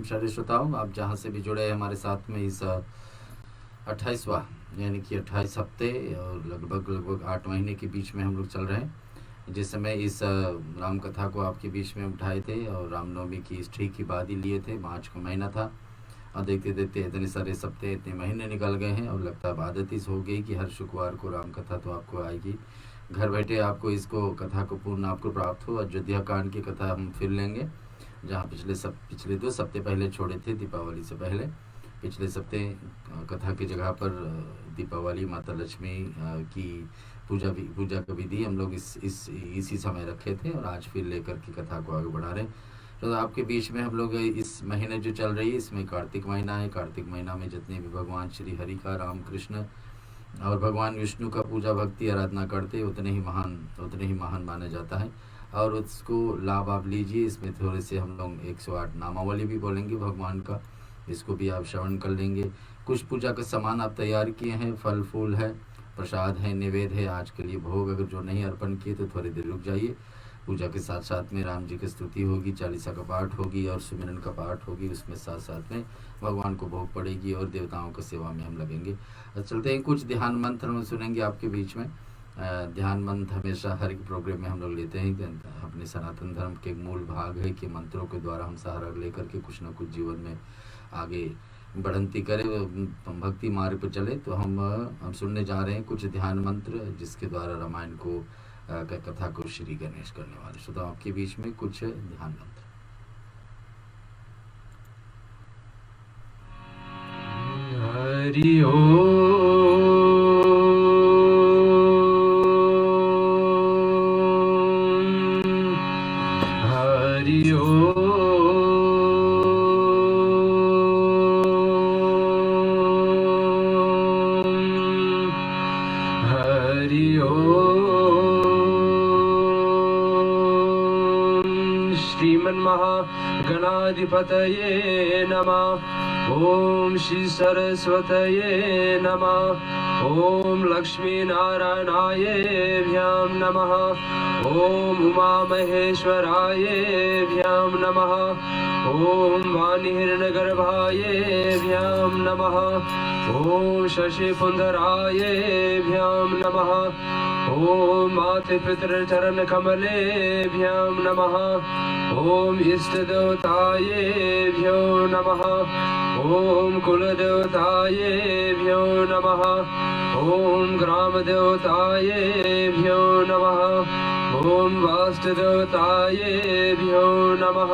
सारे श्रोताओं, आप जहाँ से भी जुड़े हैं हमारे साथ में इस 28वां यानी कि 28 हफ्ते और लगभग 8 महीने के बीच में हम लोग चल रहे हैं। जिस समय इस राम कथा को आपके बीच में उठाए थे और रामनवमी की इस ठीक की बाद ही लिए थे, मार्च का महीना था, और देखते देखते इतने सारे सप्ते इतने महीने निकल गए हैं और लगता है आदत ही हो गई कि हर शुक्रवार को राम कथा तो आपको आएगी। घर बैठे आपको इसको कथा को पूर्ण आपको प्राप्त हो। अयोध्या कांड की कथा हम फिर लेंगे, जहाँ पिछले 2 सप्ते पहले छोड़े थे, दीपावली से पहले। पिछले सप्ते कथा की जगह पर दीपावली माता लक्ष्मी की पूजा का विधि हम लोग इसी समय रखे थे और आज फिर लेकर के कथा को आगे बढ़ा रहे हैं। तो आपके बीच में हम लोग इस महीने जो चल रही है, इसमें कार्तिक महीना है। कार्तिक महीना में जितने भी भगवान श्री हरि का, राम कृष्ण और भगवान विष्णु का पूजा भक्ति आराधना करते उतने ही महान माना जाता है और उसको लाभ आप लीजिए। इसमें थोड़े से हम लोग 108 नामावली भी बोलेंगे भगवान का, इसको भी आप श्रवण कर लेंगे। कुछ पूजा का सामान आप तैयार किए हैं, फल फूल है, प्रसाद है, निवेद्य है, आज के लिए भोग अगर जो नहीं अर्पण किए तो थोड़ी देर रुक जाइए। पूजा के साथ साथ में राम जी की स्तुति होगी, चालीसा का पाठ होगी और सुमिरन का पाठ होगी। उसमें साथ साथ में भगवान को भोग पड़ेगी और देवताओं की सेवा में हम लगेंगे। चलते हैं, कुछ ध्यान मंत्र हम सुनेंगे आपके बीच में। ध्यान मंत्र हमेशा हर एक प्रोग्राम में हम लोग लेते हैं। अपने सनातन धर्म के मूल भाग है कि मंत्रों के द्वारा हम सहारा लेकर के कुछ न कुछ जीवन में आगे बढ़ंती करें, भक्ति मार्ग पर चले। तो हम सुनने जा रहे हैं कुछ ध्यान मंत्र, जिसके द्वारा रामायण को कथा को श्री गणेश करने वाले। श्रोताओं आपके बीच में कुछ ध्यान मंत्र। हरि ओम, हरि ओम, हरि ओम। श्रीमन्महागणाधिपतये नमः। ओम श्री सरस्वतये नमः। ओम लक्ष्मी नारायणाय भ्याम नमः। ओम उमा महेश्वराय भ्याम नमः। ओम वाणीहिरण्यगर्भाय भ्याम नमः। ओम शशिपुंडराय भ्याम नमः। ओम मातृपितृचरण कमले भ्याम नमः। ओम इष्टदेवताय भ्यो नमः। ओम कुलदेवताय भ्यो नमः। ओम ग्रामदेवताय भ्यो नमः। ओम वास्तुदेवताय भ्यो नमः।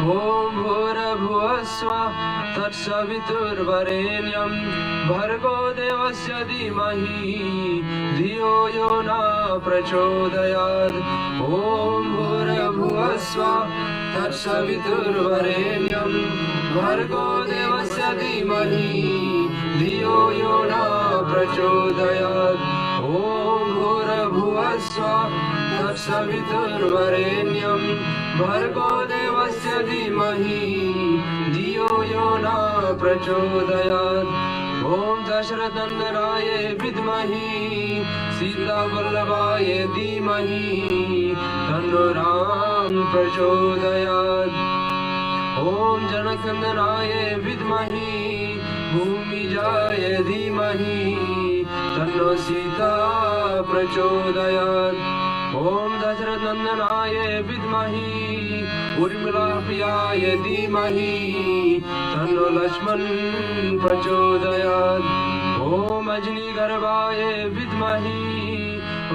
ओम भूर्भुवः स्वः तत्सवितुर्वरेण्यं भर्गो देवस्य धीमहि धियो यो न प्रचोदयात्। ओम भूर्भुवः स्वः तत्सवितुर्वरेण्यं भर्गो देवस्य धीमहि धियो यो न प्रचोदयात्। ओम भूर्भुवः स्वः तत्सवितुर्वरेण्यं भर्गो देवस्य धीमहि धियो यो न प्रचोदयात्। ओम दशरथनंदनाय विद्महि सीतावल्लभाय धीमहि तन्नो राम प्रचोदयात्। ओम जनकनंदनाय विद्महि भूमिजाय धीमहि तन्नो सीता प्रचोदयात्। ओम दशरथनंदनाय विद्महि उर्मिलाप्रियाय धीमहि तन्नो लक्ष्मण प्रचोदयात्। ओम अजनीगर्भाय विद्महि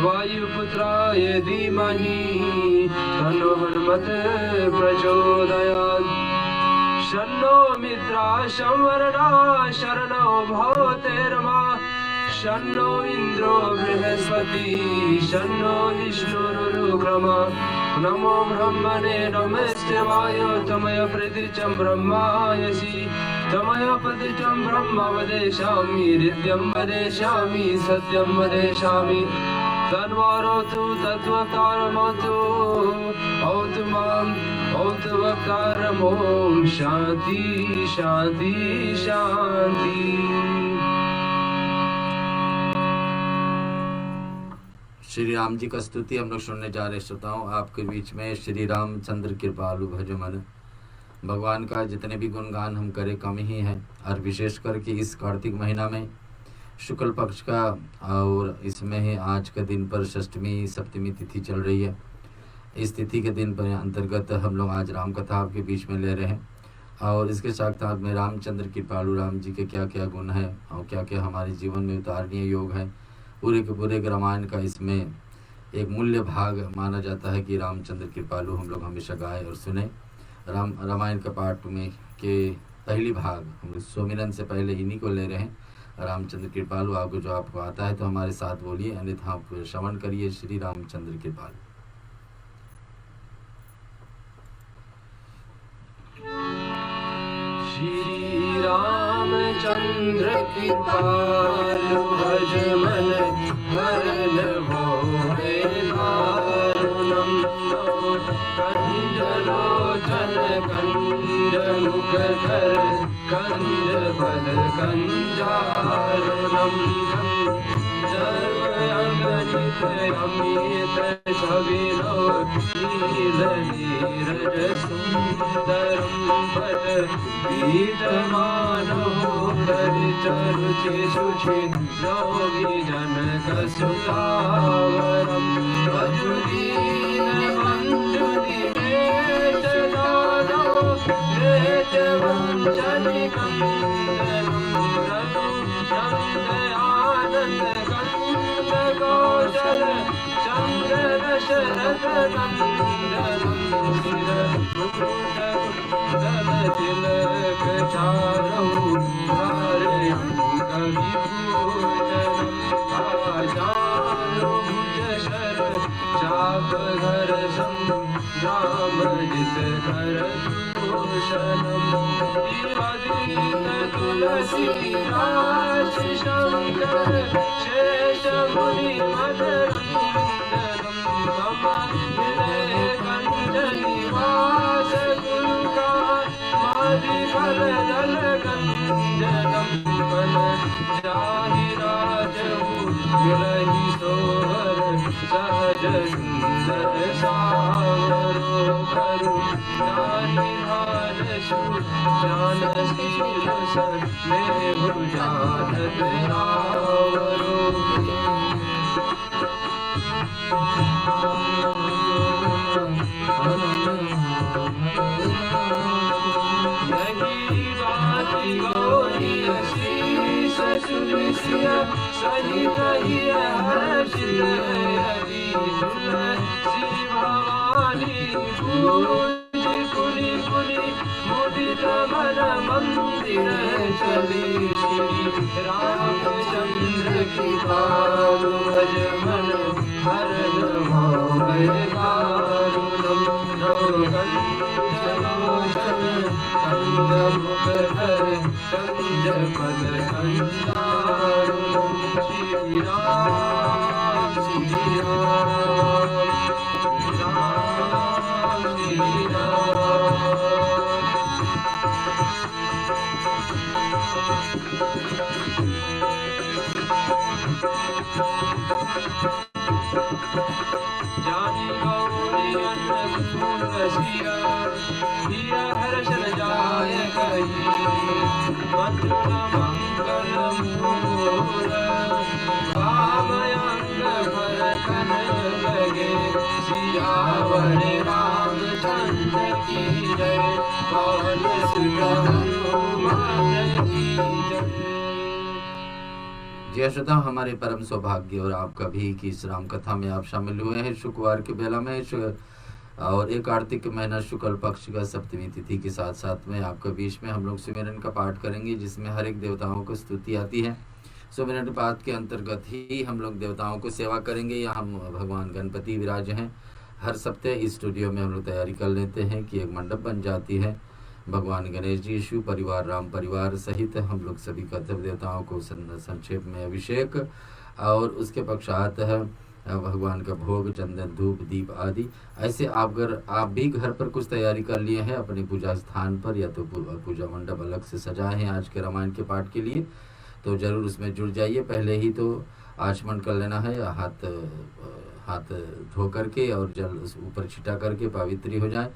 वायुपुत्राय धीमहि तन्नो हनुमत् प्रचोदयात्। शन्नो मित्राः संवरणाः शरणो भवतेर्मा। शन्नो इन्द्रो बृहस्पति शन्नो विष्णुरुक्रमा। नमो ब्रह्मणे नमस्तेवाय तमय प्रतीचं ब्रह्मायसि तमय प्रतीचं ब्रह्म वदेशामि हृद्यं वदेशामि सत्यं वदेशामि। तन्वारोतु तत्वकारमतु औतु माम् औतु वकारम्। ओम शांति शांति शांति। श्री राम जी का स्तुति हम लोग सुनने जा रहे श्रोताओं आपके बीच में। श्री रामचंद्र कृपालु भज मन भगवान का जितने भी गुणगान हम करें कम ही है। और विशेष करके इस कार्तिक महीना में शुक्ल पक्ष का, और इसमें ही आज के दिन पर षष्ठमी सप्तमी तिथि चल रही है। इस तिथि के दिन पर अंतर्गत हम लोग आज राम कथा आपके बीच में ले रहे हैं, और इसके साथ साथ में रामचंद्र कृपालु राम जी के क्या क्या गुण हैं और क्या क्या हमारे जीवन में उतारणीय योग है, पूरे के पूरे रामायण का इसमें एक मूल्य भाग माना जाता है कि रामचंद्र कृपालु हम लोग हमेशा गाए और सुने। रामायण का पाठ में के पहली भाग हम लोग सुमिरन से पहले इन्हीं को ले रहे हैं। रामचंद्र कृपालु आपको जो आपको आता है तो हमारे साथ बोलिए, अन्यथा आप श्रवण करिए। श्री रामचंद्र कृपालु। श्री रामचंद्र कृपालु भज मन हरन भोरे दारुणम कंज लोचन कंज मुख कर कंज बल कंजारुणम सर्वगणित अमित छविलो नील नीरज सुंदरम पद पीठमानो धरि चरुचि शुचि योगी जनक सुतावरम वजुदीन बंधु दिनेश दानो रेत वंचनि कंदनम रघु नंदयानंद कंद कौशल चंद्र दशरथ नंदनम सिर मुकुट कुंडल तिलक चारौ धारयं कविभूषणं आजानु भुज शर चाप घर संग्रामजित कर भूषणम् दिवादीन तुलसीदास शंकर शेष मुनि मदरंदनम् मम विनय कंजनिवास कुलका मादि फल दल गंजनम् मन जाहि राजहु युलहि सोहर सहज सुंदर सावरो करु नाहि भान सु जानशील सन नेहु जानत रावरो सहित ही हर्षित हरि तुलसी भवानी पूज पुनि पुनि मुदित मन मंदिर चली श्री रामचंद्र कृपालु भज मन हरन भोरे दारुणम कंचलोचन कंद मुख धर कंज पद कंदारुणम श्री राम श्री राम श्री राम जानी गौरी अन्नपूर्ण सिया हिया हर्षण जाय कही मंत्र मंगल मूल कामयंग भरतन लगे सियावर रामचंद्र की जय पवन सुत हनुमान की जय। जय श्रोता, हमारे परम सौभाग्य और आपका भी कि इस राम कथा में आप शामिल हुए हैं शुक्रवार के बेला में, और एक कार्तिक महीना शुक्ल पक्ष का सप्तमी तिथि के साथ साथ में आपके बीच में हम लोग सुमिरन का पाठ करेंगे, जिसमें हर एक देवताओं को स्तुति आती है। सुमिरन पाठ के अंतर्गत ही हम लोग देवताओं को सेवा करेंगे। यहाँ हम भगवान गणपति विराज हैं। हर सप्ताह इस स्टूडियो में हम लोग तैयारी कर लेते हैं कि एक मंडप बन जाती है। भगवान गणेश जी, शिव परिवार, राम परिवार सहित हम लोग सभी कर्तव्य देवताओं को संक्षेप में अभिषेक, और उसके पश्चात है भगवान का भोग, चंदन, धूप, दीप आदि। ऐसे आप भी घर पर कुछ तैयारी कर लिए हैं अपने पूजा स्थान पर, या तो पूजा मंडप अलग से सजाए हैं आज के रामायण के पाठ के लिए, तो जरूर उसमें जुड़ जाइए। पहले ही तो आचमन कर लेना है, हाथ हाथ धो करके और जल उस ऊपर छिटा करके पवित्र हो जाए।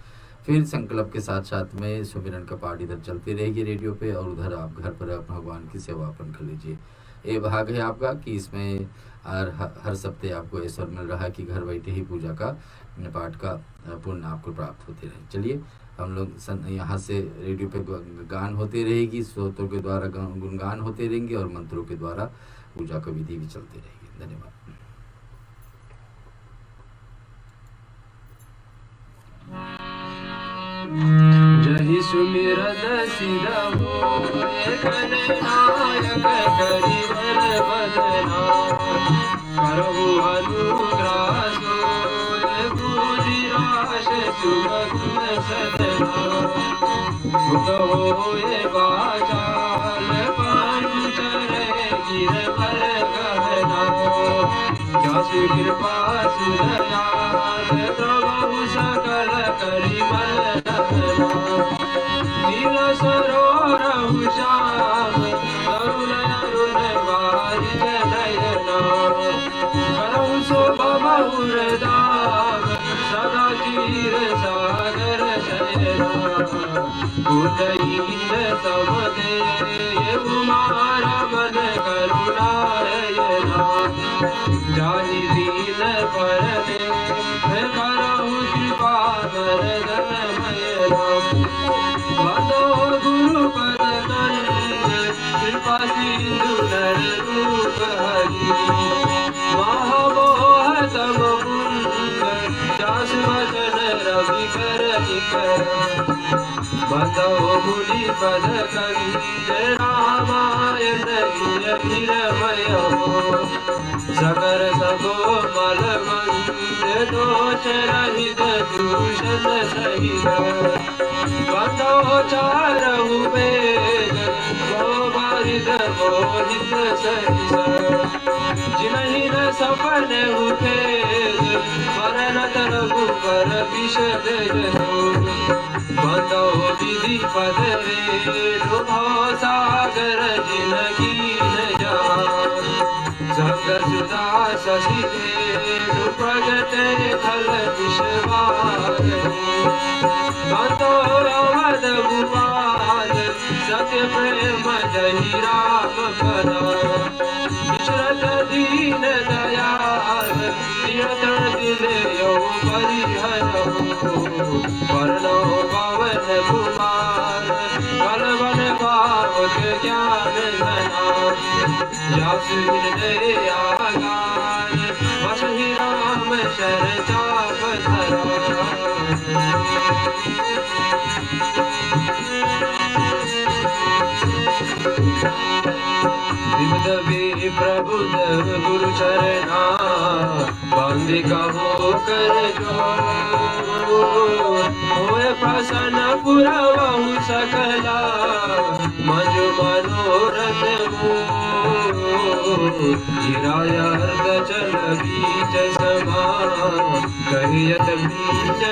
फिर संकल्प के साथ साथ में सुमिरन का पाठ इधर चलती रहेगी रेडियो पे, और उधर आप घर पर अपना भगवान की सेवा अपन कर लीजिए। ये भाग है आपका कि इसमें हर सप्ताह आपको ऐसा मिल रहा है कि घर बैठे ही पूजा का पाठ का पुण्य आपको प्राप्त होते रहे। चलिए हम लोग यहाँ से रेडियो पे गान होते रहेगी, स्रोतों के द्वारा गुणगान होते रहेंगे और मंत्रों के द्वारा पूजा का विधि भी चलती रहेगी। धन्यवाद। जहि सुमिरत सिद्ध होए गणनायक करिवर बदना करहु अनुग्रह सोय गुजिराश सुगम सदना भूत होए बाचाल पंचर गिरवर गहना जासु कृपा सुदयाल प्रभु सकल करिमल नील सरोरहु श्याम तरुण अरुण वारिज नयन करहु शोभा बहुर दाम सदा चीर सागर शयना उदयीन समदे कुमार मन करुणायना जाहि दीन परने करहु कृपा वरदन बंदो गुरुपद कंद कृपा सिंधु नर रूप हरि महामोह तम कुंद जास वचन रवि कर बंदो मुनि पद कंद रामायण गिरमय सकर सगो मल मंद दोष रहित दूषण सहित बंदो चारहु वेद वो बारिद मोहित सहित जिनहि न सपन उठेद मरण तरगु कर विषद बंदो विधि पद रे डुबो सागर जिनगी न जहाँ संग सुधा शशि धेनु प्रगट खल विश्वास बंदो अवध भूपाल सत्य प्रेम जहि राम पदा विचरत दीन दयाल नियतन दिल यो परिहरहु वर्णो पवन कुमार कलवन पावक ज्ञान धना जासु हृदय आगान वसहि राम शर चाप धरा विविध प्रबुद्ध गुरु चरणा बांधिका होकर जो होए प्रसन्न पुरवहु सकला मज मनोरथ गिराय अर्ध चल बीज समा कहियत बीज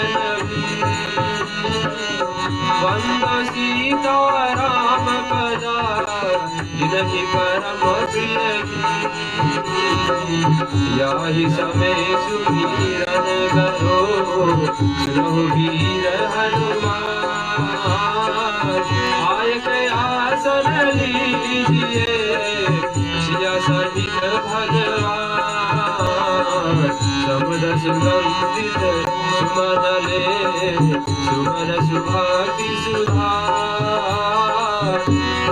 वंद सीता राम पदा जिनहि परम प्रिय याहि समय सुमिरन करो रघुवीर हनुमान आय के आसन लीजिए सिया सहित भगवान शब्द सुगंधित सुमन ले सुमन सुभाति सुधा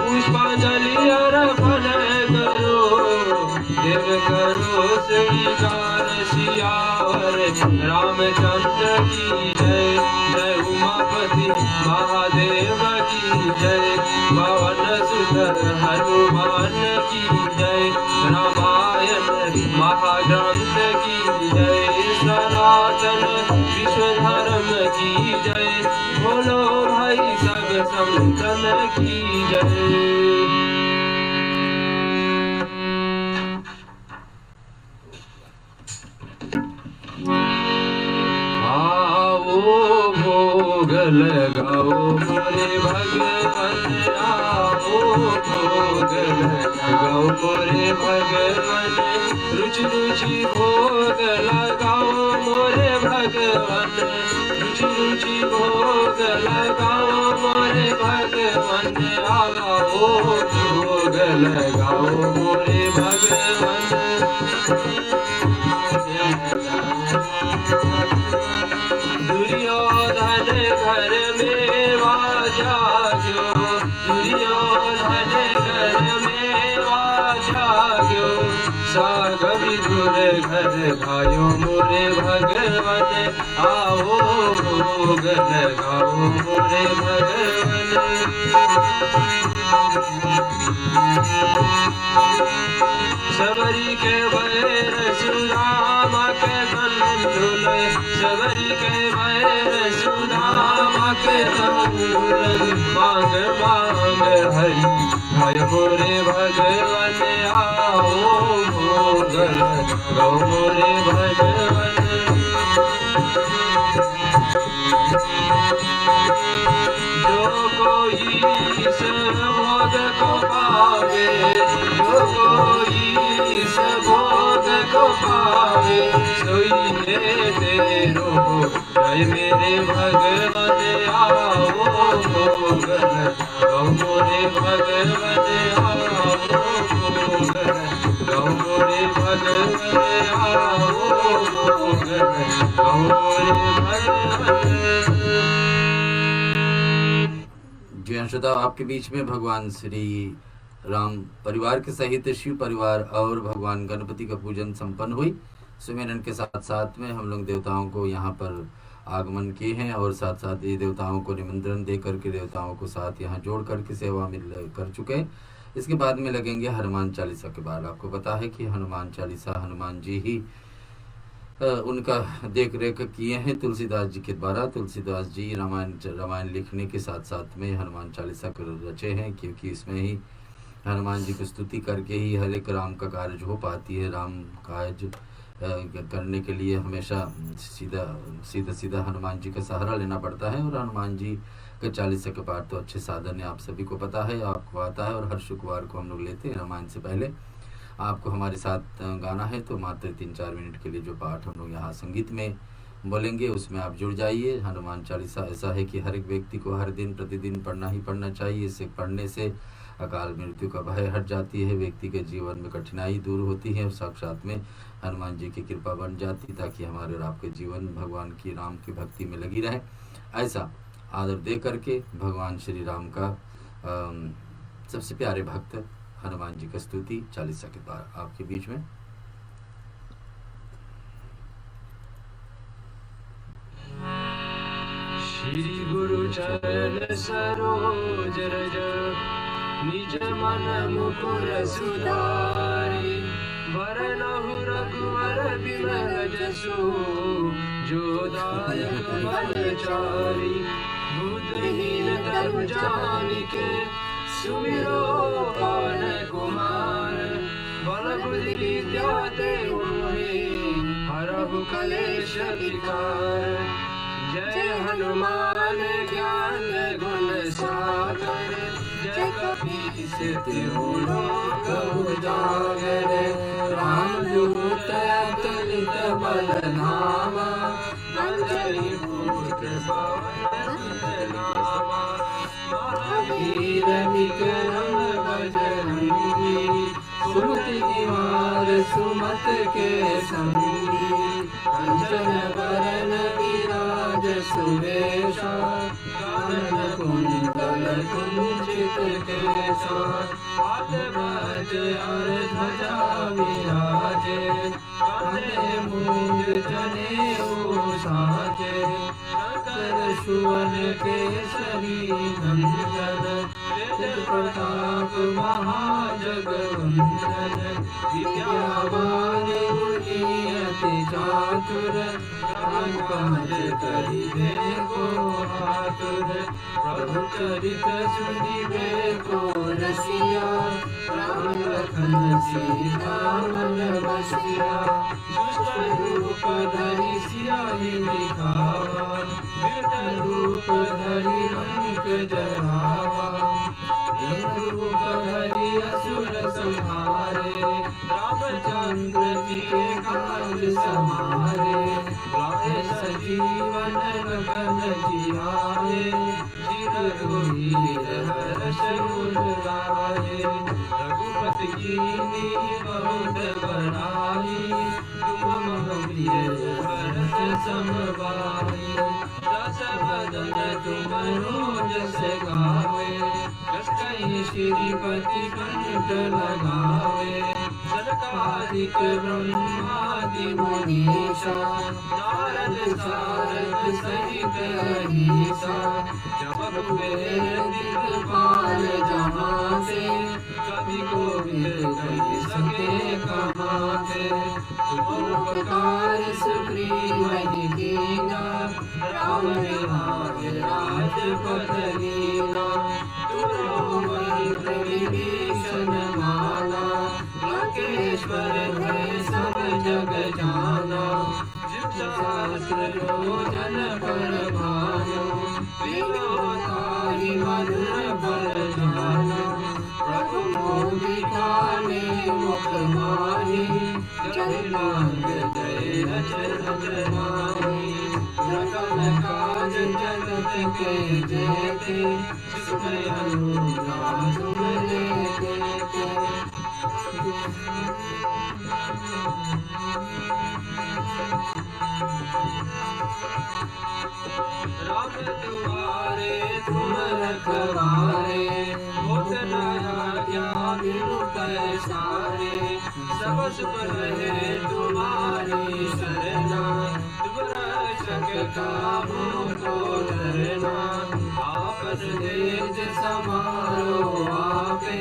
पुष्पांजलि अर्पण करो देव करो श्रीकार सियावर रामचंद्र की जय जय उमापति महादेव की जय पवन सुत हनुमान की जय रामायण महाग्रंथ की जय सनातन विश्व धर्म की जय बोलो भाई सब संतन की जय। आओ भोग लगाओ मोरे भगवान आओ भोग लगाओ मोरे भगवान, रुचि रुचि भोग लगाओ मोरे भगवान, रुचि रुचि भोग लगाओ मोरे भगवान, आओ भोग लगाओ मोरे भगवान। दुर्योधन घर में वाजा गयो, दुर्योधन घर में वाजा गयो, साग विदुर घर खायो मोरे भगवान, आओ भोग लगाओ मोरे भगवान। सबरी के बैर सुदामा के तंदुल, सबरी के बैर सुदामा के तंदुल, मांग मांग हरि भाई मोरे भगवान, आओ भोग लगाओ मोरे भगवान। जो कोई इस भोग को पावे, जो कोई इस भोग को पावे, सोई है तेरो जय मेरे भगवान, आओ भोग लगाओ मोरे भगवान, आओ भोग लगाओ मोरे भगवान, आओ भोग लगाओ मोरे भगवान। जी हाँ श्रोता, आपके बीच में भगवान श्री राम परिवार के सहित शिव परिवार और भगवान गणपति का पूजन संपन्न हुई। सुमिरन के साथ साथ में हम लोग देवताओं को यहाँ पर आगमन किए हैं और साथ साथ ये देवताओं को निमंत्रण दे करके देवताओं को साथ यहाँ जोड़ करके सेवा में कर चुके हैं। इसके बाद में लगेंगे हनुमान चालीसा के बाद। आपको पता है कि हनुमान चालीसा हनुमान जी ही उनका देख रेख किए हैं तुलसीदास जी के द्वारा। तुलसीदास जी रामायण लिखने के साथ साथ में हनुमान चालीसा कर रचे हैं, क्योंकि इसमें ही हनुमान जी की स्तुति करके ही हर एक राम का कार्य हो पाती है। राम कार्य करने के लिए हमेशा सीधा हनुमान जी का सहारा लेना पड़ता है, और हनुमान जी के चालीसा के पाठ तो अच्छे साधन है, आप सभी को पता है, आपको आता है, और हर शुक्रवार को हम लोग लेते हैं। रामायण से पहले आपको हमारे साथ गाना है, तो मात्र 3-4 मिनट के लिए जो पाठ हम लोग यहाँ संगीत में बोलेंगे उसमें आप जुड़ जाइए। हनुमान चालीसा ऐसा है कि हर एक व्यक्ति को हर दिन प्रतिदिन पढ़ना ही पढ़ना चाहिए। इसे पढ़ने से अकाल मृत्यु का भय हट जाती है, व्यक्ति के जीवन में कठिनाई दूर होती है और साक्षात में हनुमान जी की कृपा बन जाती, ताकि हमारे और आपके जीवन भगवान की राम की भक्ति में लगी रहे। ऐसा आदर दे करके भगवान श्री राम का सबसे प्यारे भक्त हनुमान जी का स्तुति चालीसा के द्वारा आपके बीच में। श्री गुरु चरण सरोज रज, निज मन मुकुर सुधारी, वरनहु रघुवर बिमल जसु, जो दायक फलचारी। बुद्धहीन तनु जानिके, सुमिरो पवन कुमार, बल बुद्धि विद्या देहु मोहि, हरहु कलेश विकार। जय हनुमान ज्ञान गुण सागर, जय कपीस तिहु लोक उजागर। रामदूत अतुलित बल धामा, अंजनी पुत्र पवन नामा। महावीर विक्रम बजरंगी, सुमति निवार सुमत के संगी। कंचन बरन विराज सुरेशा, कानन कुंडल कुंचित केसा। हाथ बाज और ध्वजा विराजे, कांधे मूंज जनेऊ साजे। शंकर सुवन केसरी नंदन, तेज प्रताप महाजगवंदन। विद्यावान गुणी अति चातुर, राम काज करिबे को आतुर। प्रभु चरित सुनिबे को रसिया, राम लखन सीता मन बसिया। दुष्ट रूप धरि सियाहि दिखावा, विकट रूप धरि लंक जरावा। जी के काज समारे, गाए सजीवन गगन जियाए, चिर रघुवीर हर्ष उर लाए। रघुपति कीन्ही बहुत बड़ाई, तुम मम प्रिय भरत सम भाई। दस बदन तुम जस गावे, जस कहीं श्रीपति कंठ लगावे। सनकादिक ब्रह्मादि मुनीसा, नारद सारद सहित अहीसा। जब कुबेर दिखपाल जहाँ से, कवि कोविद कहि सके कहाँ से। तुम उपकार सुग्रीव कीना, राम बिहार राजपद दीना। तुम मंत्र विभीषण माना, लंकेश्वर भय सब जग जाना। जिस सहस्र योजन पर भानु, विलोकाहि मधुर फल जानु। प्रभु मोदिखाने मुख माहि, जय नाथ जय अचरज माहि। सकल काज जगत के जेते, सुखय अनुराग तुम लेते। राम दुआरे तुम रखवारे, होत न आज्ञा बिनु पैसारे। सब सुख रहे तुम्हारी सरना, तुम रक्षक काहू को डरना। आपन तेज समारो आपे,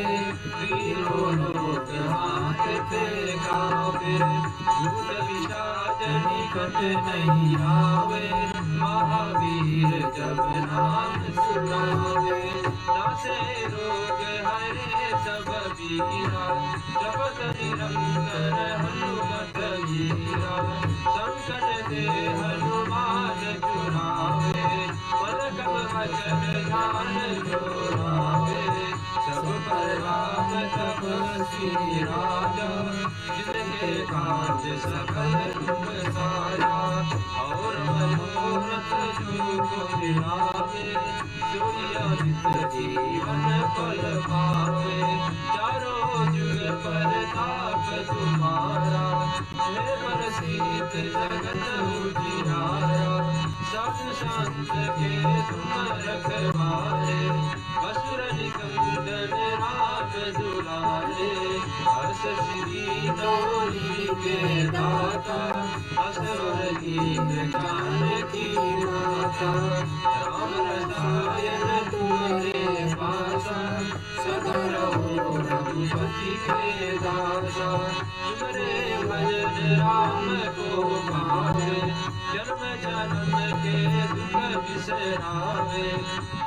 तीनों लोक हांकते कांपे। भूत पिशाच निकट नहीं आवे, महावीर जब नाम सुनावे। नासे रोग हरे सब पीरा, जपत निरंतर हनुमत वीरा। संकट ते हनुमान छुड़ावे, मन क्रम वचन ध्यान जोड़ावे। सब पर राम तपस्वी राजा, जिनके काज सकल तुम साजा। और मनोरथ जो कोई लावे, सोई अमित जीवन फल पावे। चारों जुग परताप तुम्हारा, जय बरसीत जगत उजियारा। साधु संत के तुम रखवारे, असुर निकंदन राम दुलारे। हर्ष श्री गौरी के दाता, असुर दीन जानकी माता। राम रसायन तुम्हारे पासा, सदा रहो रघुपति के दासा। तुम्हारे भजन राम को पावे, जन्म जन्म के दुख बिसरावे।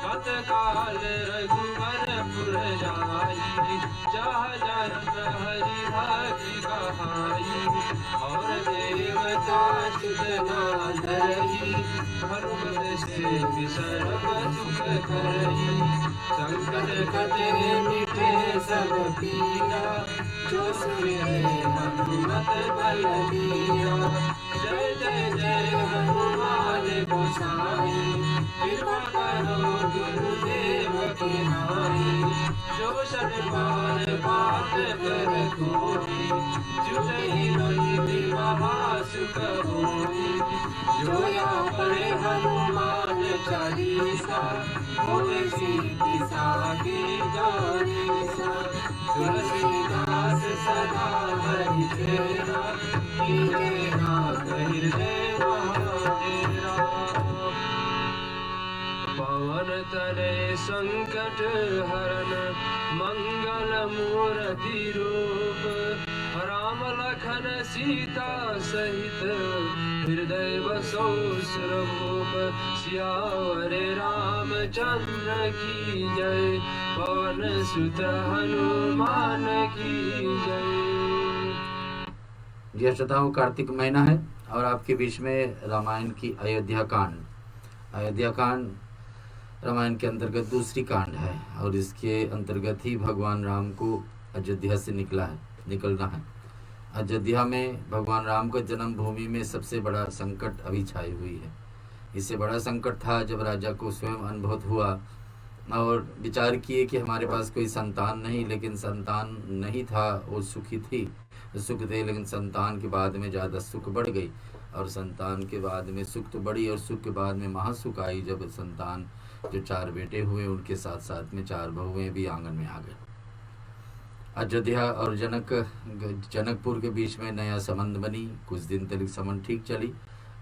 कत काल रघुवर पुर जाई, चाह जन्म हरि भक्ति कहाई। और देवता सुत ना धरई, हनुमत से सर्व सुख करई। संकट कटे मिटे सब पीरा, जो सुने हनुमत बलबीरा। जय जय जय हनुमान गोसाई, कृपा करो गुरुदेव की नाई। जो षड बार पाठ कर कोई, जुटहि बंदी महासुख होई। जो या पढ़े हनुमान चालीसा, होवे सिद्धि साखी गौरीसा। तुलसीदास सदा हरि चेरा, कीजे नाथ हृदय महाडेरा। पवन तरे संकट हरन, मंगल मूर्ति रूप। राम लखन सीता सहित, हृदय बसो सुरभूप। सियावर रामचंद्र की जय, पवन सुत हनुमान की जय। यह श्रोताओं कार्तिक महीना है और आपके बीच में रामायण की अयोध्या कांड। अयोध्या कांड रामायण के अंतर्गत दूसरी कांड है और इसके अंतर्गत ही भगवान राम को अयोध्या से निकलना है। अयोध्या में भगवान राम का जन्मभूमि में सबसे बड़ा संकट अभी छाई हुई है। इससे बड़ा संकट था जब राजा को स्वयं अनुभव हुआ और विचार किए कि हमारे पास कोई संतान नहीं, लेकिन संतान नहीं था, वो सुखी थी, सुख थे, लेकिन संतान के बाद में ज़्यादा सुख बढ़ गई और संतान के बाद में सुख तो बढ़ी और सुख के बाद में महासुख आई जब संतान जो 4 बेटे हुए उनके साथ साथ में 4 बहुएं भी आंगन में आ गए। अयोध्या और जनकपुर के बीच में नया संबंध बनी। कुछ दिन तक संबंध ठीक चली,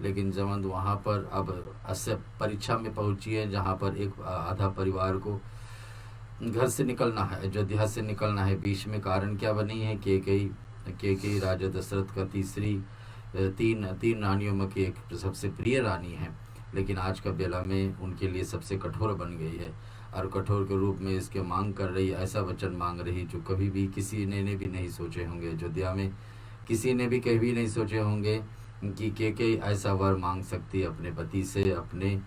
लेकिन संबंध वहाँ पर अब अस्य परीक्षा में पहुँची है, जहाँ पर एक आधा परिवार को घर से निकलना है, अयोध्या से निकलना है। बीच में कारण क्या बनी है? केकई राजा दशरथ का तीन रानियों में की एक सबसे प्रिय रानी है, लेकिन आज का बेला में उनके लिए सबसे कठोर बन गई है और कठोर के रूप में इसके मांग कर रही, ऐसा वचन मांग रही जो कभी भी किसी ने भी नहीं सोचे होंगे। अयोध्या में किसी ने भी कभी नहीं सोचे होंगे कि केकई ऐसा वर मांग सकती है अपने पति से, अपने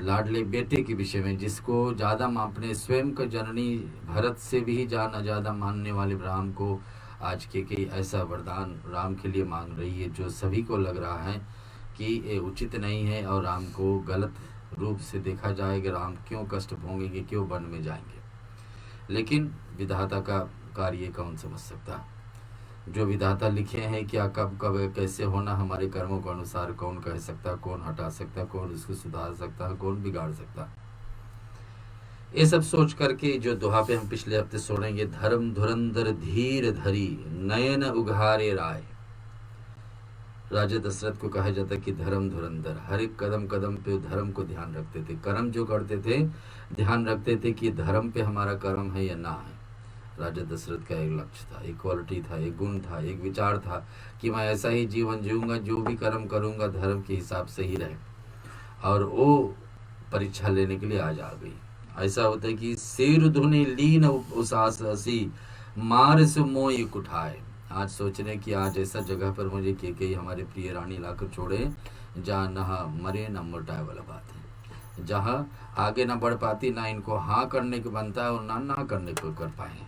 लाडले बेटे के विषय में, जिसको ज़्यादा अपने स्वयं का जननी भरत से भी ज़्यादा मानने वाले राम को आज केकई ऐसा वरदान राम के लिए मांग रही है जो सभी को लग रहा है कि ये उचित नहीं है और राम को गलत रूप से देखा जाएगा। राम क्यों कष्ट भोगेंगे, क्यों वन में जाएंगे? लेकिन विधाता का कार्य कौन समझ सकता? जो विधाता लिखे हैं क्या कब कैसे होना हमारे कर्मों के अनुसार कौन कह सकता, कौन हटा सकता, कौन उसको सुधार सकता, कौन बिगाड़ सकता? ये सब सोच करके जो दोहा पे हम पिछले हफ्ते सुनेंगे, धर्म धुरंधर धीर धरी नयन उघारे राय। राजा दशरथ को कहा जाता है कि धर्म धुरंधर, हर एक कदम कदम पे धर्म को ध्यान रखते थे, कर्म जो करते थे ध्यान रखते थे कि धर्म पे हमारा कर्म है या ना है। राजा दशरथ का एक लक्ष्य था, एक क्वालिटी था, एक गुण था, एक विचार था कि मैं ऐसा ही जीवन जीऊंगा, जो भी कर्म करूंगा धर्म के हिसाब से ही रहे। और वो परीक्षा लेने के लिए आज आ गई। ऐसा होता है कि शेर धुनि लीन उसास हसी मार से मोह उठाए। आज सोच रहे कि आज ऐसा जगह पर मुझे केकई हमारे प्रिय रानी लाकर छोड़े जहाँ न मरे न मोटाए वाला बात है, जहाँ आगे ना बढ़ पाती, ना इनको हाँ करने को बनता है और ना करने को कर पाए।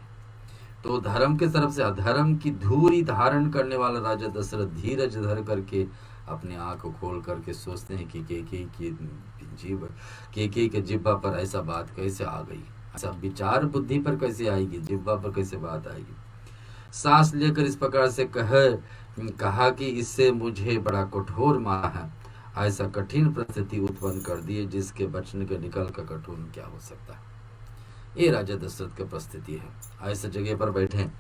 तो धर्म के तरफ से अधर्म की धूरी धारण करने वाला राजा दशरथ धीरज धर करके अपने आँख को खोल करके सोचते हैं कि केकई के जिब्बा पर ऐसा बात कैसे आ गई, ऐसा विचार बुद्धि पर कैसे आएगी, जिब्बा पर कैसे बात आएगी। सांस लेकर इस प्रकार से कहा कि इससे मुझे बड़ा कठोर माना है, ऐसा कठिन परिस्थिति उत्पन्न कर दिए जिसके बचने के निकल का कठोर क्या हो सकता है। ये राजा दशरथ की परिस्थिति है। ऐसे जगह पर बैठे,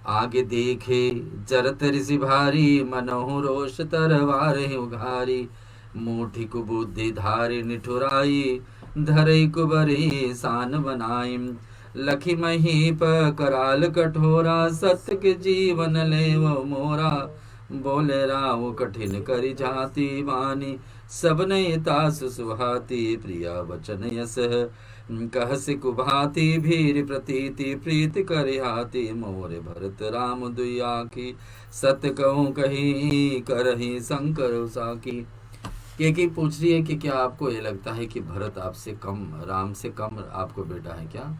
आगे देखे जरत ऋषि भारी मनोह रोष तरवार उघारी मुठी कुबुद्धि धारी निठुराई धरई कुबरी शान बनाई लखी मही कराल कठोरा सत्य के जीवन ले वो मोरा बोले राव कठिन करी जाती वानी सब तास सुहाती प्रिया वचन यस कह से कुभाती भीर प्रतीति प्रीत करिहाती मोरे भरत राम दुया की सत्य कहूँ कहीं करही शंकर उसाकी। केकई पूछ रही है कि क्या आपको ये लगता है कि भरत आपसे कम, राम से कम आपको बेटा है क्या?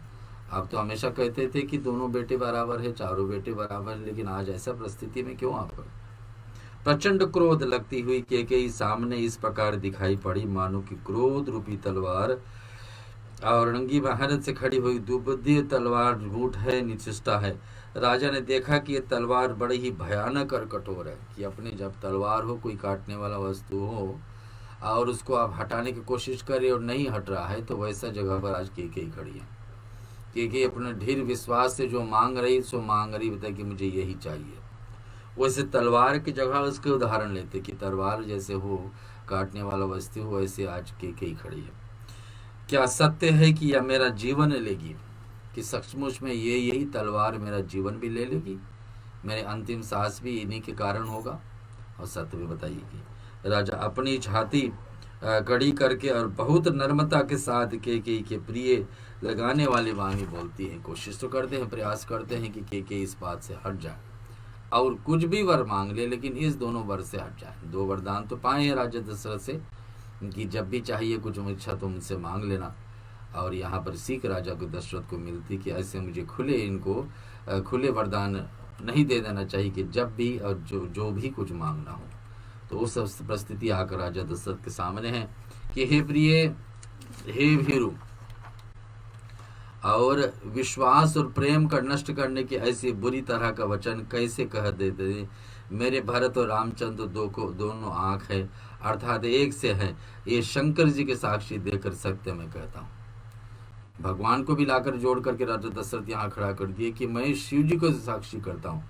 आप तो हमेशा कहते थे कि दोनों बेटे बराबर है, चारों बेटे बराबर, लेकिन आज ऐसा परिस्थिति में क्यों आप? प्रचंड क्रोध लगती हुई केकई सामने इस प्रकार दिखाई पड़ी मानो कि क्रोध रूपी तलवार और रंगी महारत से खड़ी हुई दुबुद्धि तलवार रूठ है, निचुष्टा है। राजा ने देखा कि ये तलवार बड़ी ही भयानक और कठोर है कि अपने जब तलवार हो, कोई काटने वाला वस्तु हो और उसको आप हटाने की कोशिश करें और नहीं हट रहा है, तो वैसा जगह पर आज केकई खड़ी है। केकई अपने ढीर विश्वास से जो मांग रही सो मांग रही, बताए कि मुझे यही चाहिए। वैसे तलवार की जगह उसके उदाहरण लेते कि तलवार जैसे हो, काटने वाला वस्तु हो, वैसे आज केकई खड़ी है। क्या सत्य है कि यह मेरा जीवन लेगी, कि सचमुच में यही तलवार मेरा जीवन भी ले लेगी, मेरे अंतिम सांस भी इन्हीं के कारण होगा? और सत्य भी बताइएगी। राजा अपनी छाती कड़ी करके और बहुत नम्रता के साथ केकई के प्रिय लगाने वाली वाणी बोलती है। कोशिश तो करते हैं, प्रयास करते हैं कि केकई इस बात से हट जाए और कुछ भी वर मांग ले, लेकिन इस दोनों वर से हट जाए। 2 वरदान तो पाए हैं राजा दशरथ से कि जब भी चाहिए कुछ इच्छा तो मुझसे मांग लेना, और यहाँ पर सीख राजा को दशरथ को मिलती कि ऐसे मुझे खुले वरदान नहीं दे देना चाहिए कि जब भी और जो भी कुछ मांगना हो। तो उस परिस्थिति आकर राजा दशरथ के सामने है कि हे प्रिय, हे भीरु, और विश्वास और प्रेम का नष्ट करने की ऐसी बुरी तरह का वचन कैसे कह देते। मेरे भरत और रामचंद्र दोनों आंख है, अर्थात एक से है, ये शंकर जी के साक्षी देकर सत्य मैं कहता हूँ। भगवान को भी लाकर जोड़ करके राजा दशरथ यहाँ खड़ा कर दिए कि मैं शिव जी को साक्षी करता हूँ,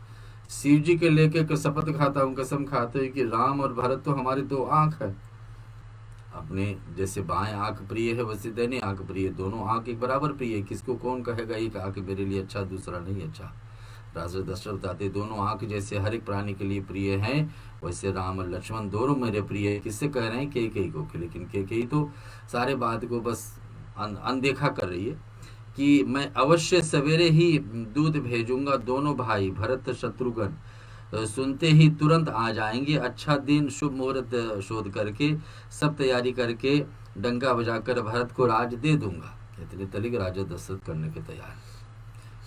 शिव जी के लेके शपथ खाता हूँ, कसम खाते हुए कि राम और भरत तो हमारे दो आंख है। अपने जैसे बाएं आंख प्रिय है वैसे दाहिनी आंख प्रिय, दोनों आंख एक बराबर प्रिय है। किसको कौन कहेगा एक आंख मेरे लिए अच्छा दूसरा नहीं अच्छा। राजा दशरथ बताते दोनों आंख जैसे हर एक प्राणी के लिए प्रिय हैं, वैसे राम और लक्ष्मण दोनों मेरे प्रिय है। किससे कह रहे हैं? कैकेयी को। लेकिन कैकेयी तो सारे बात को बस अनदेखा कर रही है कि मैं अवश्य सवेरे ही दूध भेजूंगा, दोनों भाई भरत शत्रुघ्न सुनते ही तुरंत आ जाएंगे। अच्छा दिन शुभ मुहूर्त शोध करके सब तैयारी करके डंका बजाकर भरत को राज दे दूंगा। इतने तलिक राजा दशरथ करने के तैयार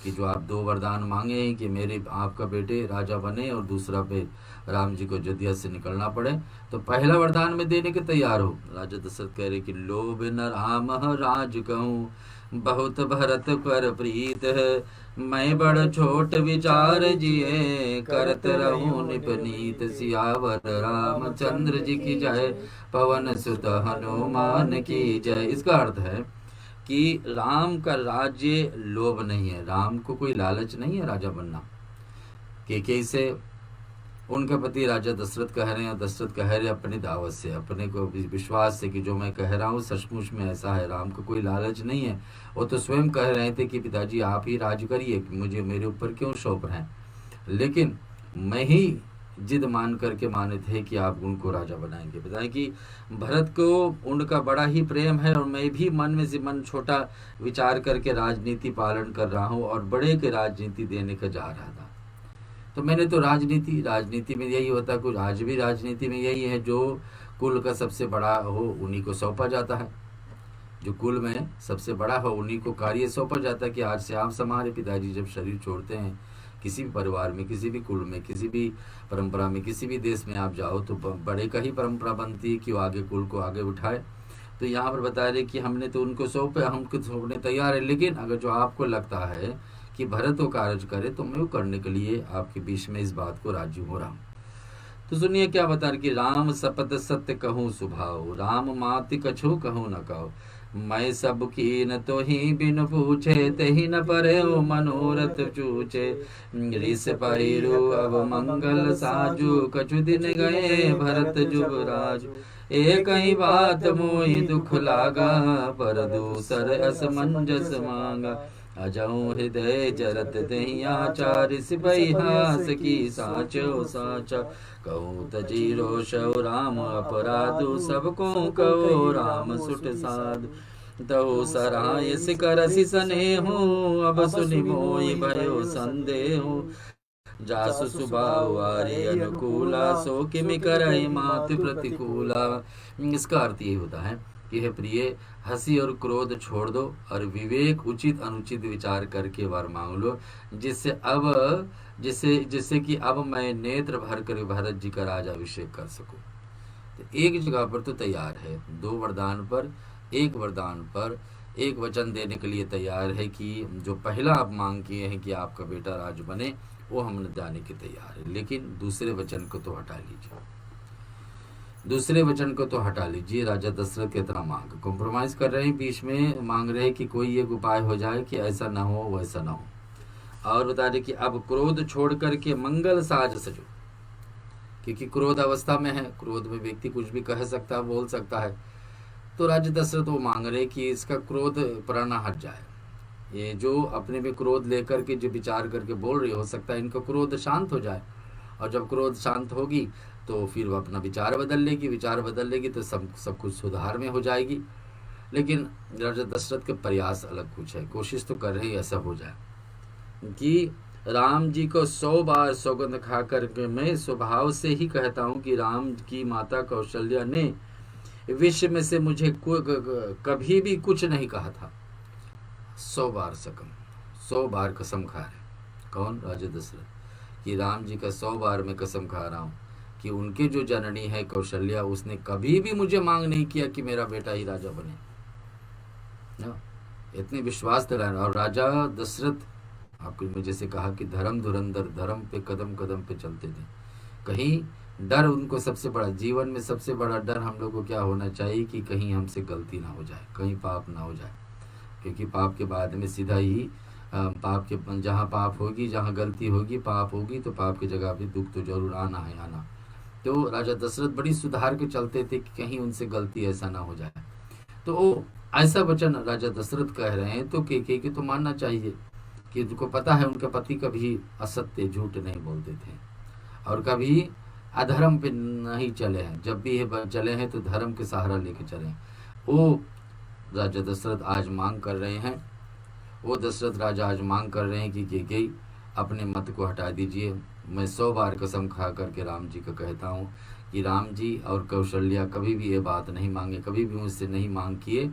कि जो आप दो वरदान मांगे हैं कि मेरे आपका बेटे राजा बने और दूसरा पे राम जी को अयोध्या से निकलना पड़े, तो पहला वरदान में देने के तैयार हो। राजा दशरथ कह रहे कि लोभ न राम राज कहूँ, बहुत भरत पर प्रीत है, मैं बड़ छोट विचार जिए, करत रहूं निपनीत, सियावर रामचंद्र जी की जय, पवन सुत हनुमान की जय। इसका अर्थ है कि राम का राज्य लोभ नहीं है, राम को कोई लालच नहीं है राजा बनना। कैकेयी से उनके पति राजा दशरथ कह रहे हैं, दशरथ कह रहे अपनी दावत से, अपने को विश्वास से कि जो मैं कह रहा हूँ सचमुच में ऐसा है। राम को कोई लालच नहीं है, वो तो स्वयं कह रहे थे कि पिताजी आप ही राज करिए, मुझे मेरे ऊपर क्यों सौंप रहे हैं। लेकिन मैं ही जिद मान करके माने थे कि आप उनको राजा बनाएंगे। बताएं कि भरत को उनका बड़ा ही प्रेम है और मैं भी मन में से मन छोटा विचार करके राजनीति पालन कर रहा हूँ और बड़े के राजनीति देने का जा रहा था। तो मैंने तो राजनीति में यही होता, कुछ आज भी राजनीति में यही है, जो कुल का सबसे बड़ा हो उन्हीं को सौंपा जाता है, जो कुल में सबसे बड़ा हो उन्हीं को कार्य सौंपा जाता है कि आज से आप हमारे पिताजी जब शरीर छोड़ते हैं, किसी भी परिवार में, किसी भी कुल में, किसी भी परंपरा में, किसी भी देश में आप जाओ तो बड़े का ही परंपरा बनती है कि वो आगे कुल को आगे उठाए। तो यहाँ पर बता रहे कि हमने तो उनको सौंपे, हम खुद सौंपने तैयार है, लेकिन अगर जो आपको लगता है कि भरत वो कार्य करे तो मैं वो करने के लिए आपके बीच में इस बात को राजी हो रहा हूँ। तो सुनिए क्या बता रहे कि राम सपत सत्य कहूँ सुभाव, राम माति कछु कहूँ न कहो, मैं सब की न तो ही बिन पूछे, तेहि न परे मनोरथ चूचे, ऋष पैरु अब मंगल साजु, कछु दिन गए भरत जुबराज, एक ही बात मोहि दुख लागा, पर दूसर असमंजस मांगा, अजऊ हृदय जरत दही आचार, सिपही हास की साचो साचा, कहूँ तजीरो शव राम अपराधु, सबको कहो राम सुट साधु, तहु सराय सिकरसि स्नेहो, अब सुनि मोहि भयो संदेहो, जासु सुभाव आर्य अनुकूला, सो किमि करहि मातु प्रतिकूला। इसका अर्थ ये होता है कि हे प्रिय, हंसी और क्रोध छोड़ दो और विवेक उचित अनुचित विचार करके वर मांग लो, जिससे कि अब मैं नेत्र भर कर भरत जी का राज अभिषेक कर सकूं। तो एक जगह पर तो तैयार है, दो वरदान पर एक वरदान पर एक वचन देने के लिए तैयार है कि जो पहला आप मांग किए हैं कि आपका बेटा राज बने, वो हम जाने के तैयार है, लेकिन दूसरे वचन को तो हटा लीजिए, दूसरे वचन को तो हटा लीजिए। राजा दशरथ की तरह मांग कॉम्प्रोमाइज कर रहे हैं, बीच में मांग रहे हैं कि कोई एक उपाय हो जाए कि ऐसा ना हो वैसा ना हो। और बता रहे कि अब क्रोध छोड़ करके मंगल साज सजो, क्योंकि क्रोध अवस्था में है, क्रोध में व्यक्ति कुछ भी कह सकता है, बोल सकता है। तो राजा दशरथ वो मांग रहे कि इसका क्रोध प्राणा हट जाए, ये जो अपने में क्रोध लेकर के जो विचार करके बोल रही, हो सकता है इनका क्रोध शांत हो जाए, और जब क्रोध शांत होगी तो फिर वो अपना विचार बदल लेगी, विचार बदल लेगी तो सब कुछ सुधार में हो जाएगी। लेकिन राजा दशरथ के प्रयास अलग कुछ है, कोशिश तो कर रहे ऐसा हो जाए कि राम जी को 100 बार सौगंध खा करके मैं स्वभाव से ही कहता हूँ कि राम की माता कौशल्या ने विश्व में से मुझे कभी भी कुछ नहीं कहा था। 100 बार कसम खा रहे। कौन? राजा दशरथ। कि राम जी का 100 बार मैं कसम खा रहा हूँ कि उनके जो जननी है कौशल्या, उसने कभी भी मुझे मांग नहीं किया कि मेरा बेटा ही राजा बने ना। इतने विश्वास दिलाना। और राजा दशरथ, आपको मैं जैसे कहा कि धर्म धुरंधर, धर्म पे कदम कदम पे चलते थे। कहीं डर उनको सबसे बड़ा, जीवन में सबसे बड़ा डर हम लोग को क्या होना चाहिए कि कहीं हमसे गलती ना हो जाए, कहीं पाप ना हो जाए। क्योंकि पाप के बाद में सीधा ही पाप के, जहाँ पाप होगी, जहाँ गलती होगी, पाप होगी, तो पाप की जगह भी दुख तो जरूर आना है, आना। तो राजा दशरथ बड़ी सुधार के चलते थे कि कहीं उनसे गलती ऐसा ना हो जाए। तो वो ऐसा वचन राजा दशरथ कह रहे हैं तो के तो मानना चाहिए कि उनको पता है उनके पति कभी असत्य झूठ नहीं बोलते थे और कभी अधर्म पे नहीं चले हैं। जब भी ये चले हैं तो धर्म के सहारा लेके चले। वो राजा दशरथ आज मांग कर रहे हैं, वो दशरथ राजा आज मांग कर रहे हैं कि केकई अपने मत को हटा दीजिए। मैं 100 बार कसम खा करके राम जी को कहता हूँ कि राम जी और कौशल्या कभी भी ये बात नहीं मांगे, कभी भी मुझसे नहीं मांग किए,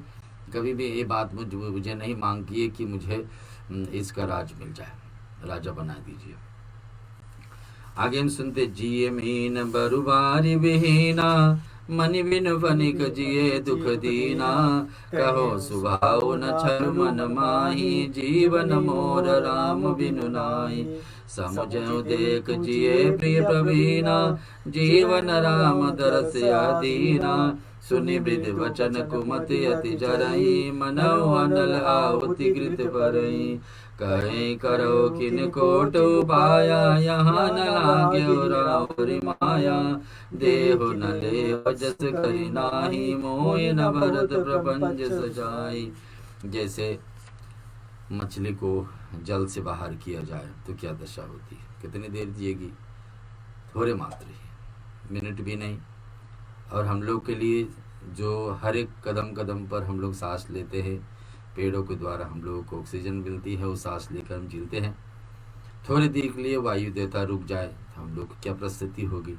कभी भी ये बात मुझे नहीं मांग किए कि मुझे इसका राज मिल जाए, राजा बना दीजिए। आगे हम सुनते, जिये मीन बरुबारी बिहीना, मनि बिन फनिक जिये दुख दीना, कहो सुभाव न छल मन माही, जीवन मोर राम बिनु नाई, समुझऊ देख जिये प्रिय प्रवीणा, जीवन राम दरस अदीना, सुनि वृद्ध वचन कुमति अति जरई, मनऊ अनल आहुति घृत भरई, कहीं करो किन कोट उपाया, यहाँ न लाग्यो रावरी माया, देहु न लेव जस करी नाही, मोहि न भरत प्रपंच सजाई। जैसे मछली को जल से बाहर किया जाए तो क्या दशा होती है, कितनी देर जिएगी, थोड़े मात्र ही, मिनट भी नहीं। और हम लोग के लिए जो हर एक कदम कदम पर हम लोग सांस लेते हैं, पेड़ों के द्वारा हम लोगों को ऑक्सीजन मिलती है, वो सांस लेकर हम जीते हैं। थोड़ी देर के लिए वायु देता रुक जाए तो हम लोग की क्या परिस्थिति होगी।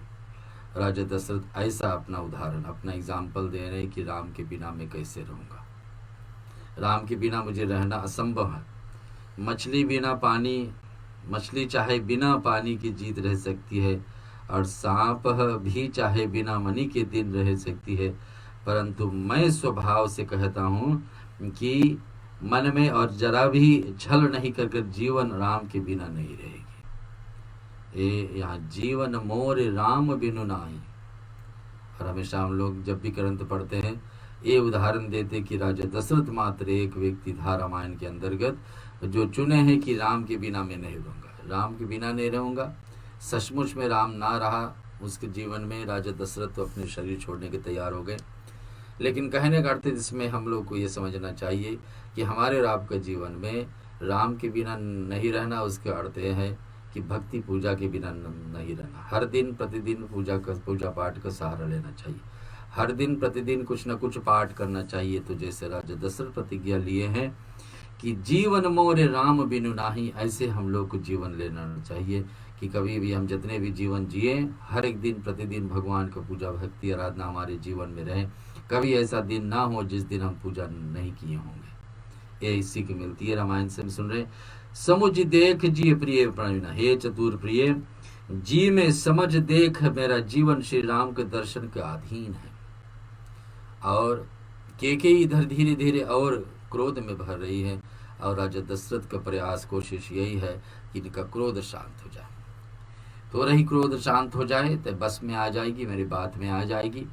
राजा दशरथ ऐसा अपना उदाहरण, अपना एग्जाम्पल दे रहे हैं कि राम के बिना मैं कैसे रहूँगा, राम के बिना मुझे रहना असंभव है। मछली बिना पानी, मछली चाहे बिना पानी की जीत रह सकती है, और सांप भी चाहे बिना मणि के दिन रह सकती है, परंतु मैं स्वभाव से कहता हूँ कि मन में और जरा भी छल नहीं कर जीवन राम के बिना नहीं रहेगी। ये यहाँ जीवन मोर राम बिनु नाई। और हमेशा हम लोग जब भी ग्रंथ पढ़ते हैं ये उदाहरण देते कि राजा दशरथ मात्र एक व्यक्ति था रामायण के अंतर्गत जो चुने हैं कि राम के बिना मैं नहीं रहूँगा, राम के बिना नहीं रहूँगा। सचमुच में राम ना रहा उसके जीवन में, राजा दशरथ तो अपने शरीर छोड़ने के तैयार हो गए। लेकिन कहने का अर्थ जिसमें हम लोग को ये समझना चाहिए कि हमारे और आपके जीवन में राम के बिना नहीं रहना, उसके अर्थ यह है कि भक्ति पूजा के बिना नहीं रहना। हर दिन प्रतिदिन पूजा पाठ का सहारा लेना चाहिए, हर दिन प्रतिदिन कुछ न कुछ पाठ करना चाहिए। तो जैसे राजा दशरथ प्रतिज्ञा लिए हैं कि जीवन मोरे राम बिनु नाही, ऐसे हम लोग को जीवन लेना चाहिए कि कभी भी हम जितने भी जीवन जिए, हर एक दिन प्रतिदिन भगवान का पूजा भक्ति आराधना हमारे जीवन में रहे। कभी ऐसा दिन ना हो जिस दिन हम पूजा नहीं किए होंगे। ये इसी की मिलती है। रामायण से हम सुन रहे, समुझ देख जी प्रिय प्रवीण, हे चतुर प्रिय जी में समझ देख, मेरा जीवन श्री राम के दर्शन के अधीन है। और के इधर धीरे धीरे और क्रोध में भर रही है, और राजा दशरथ का प्रयास कोशिश यही है कि इनका क्रोध शांत हो जाए। तो रही क्रोध शांत हो जाए तो बस में आ जाएगी, मेरी बात में आ जाएगी,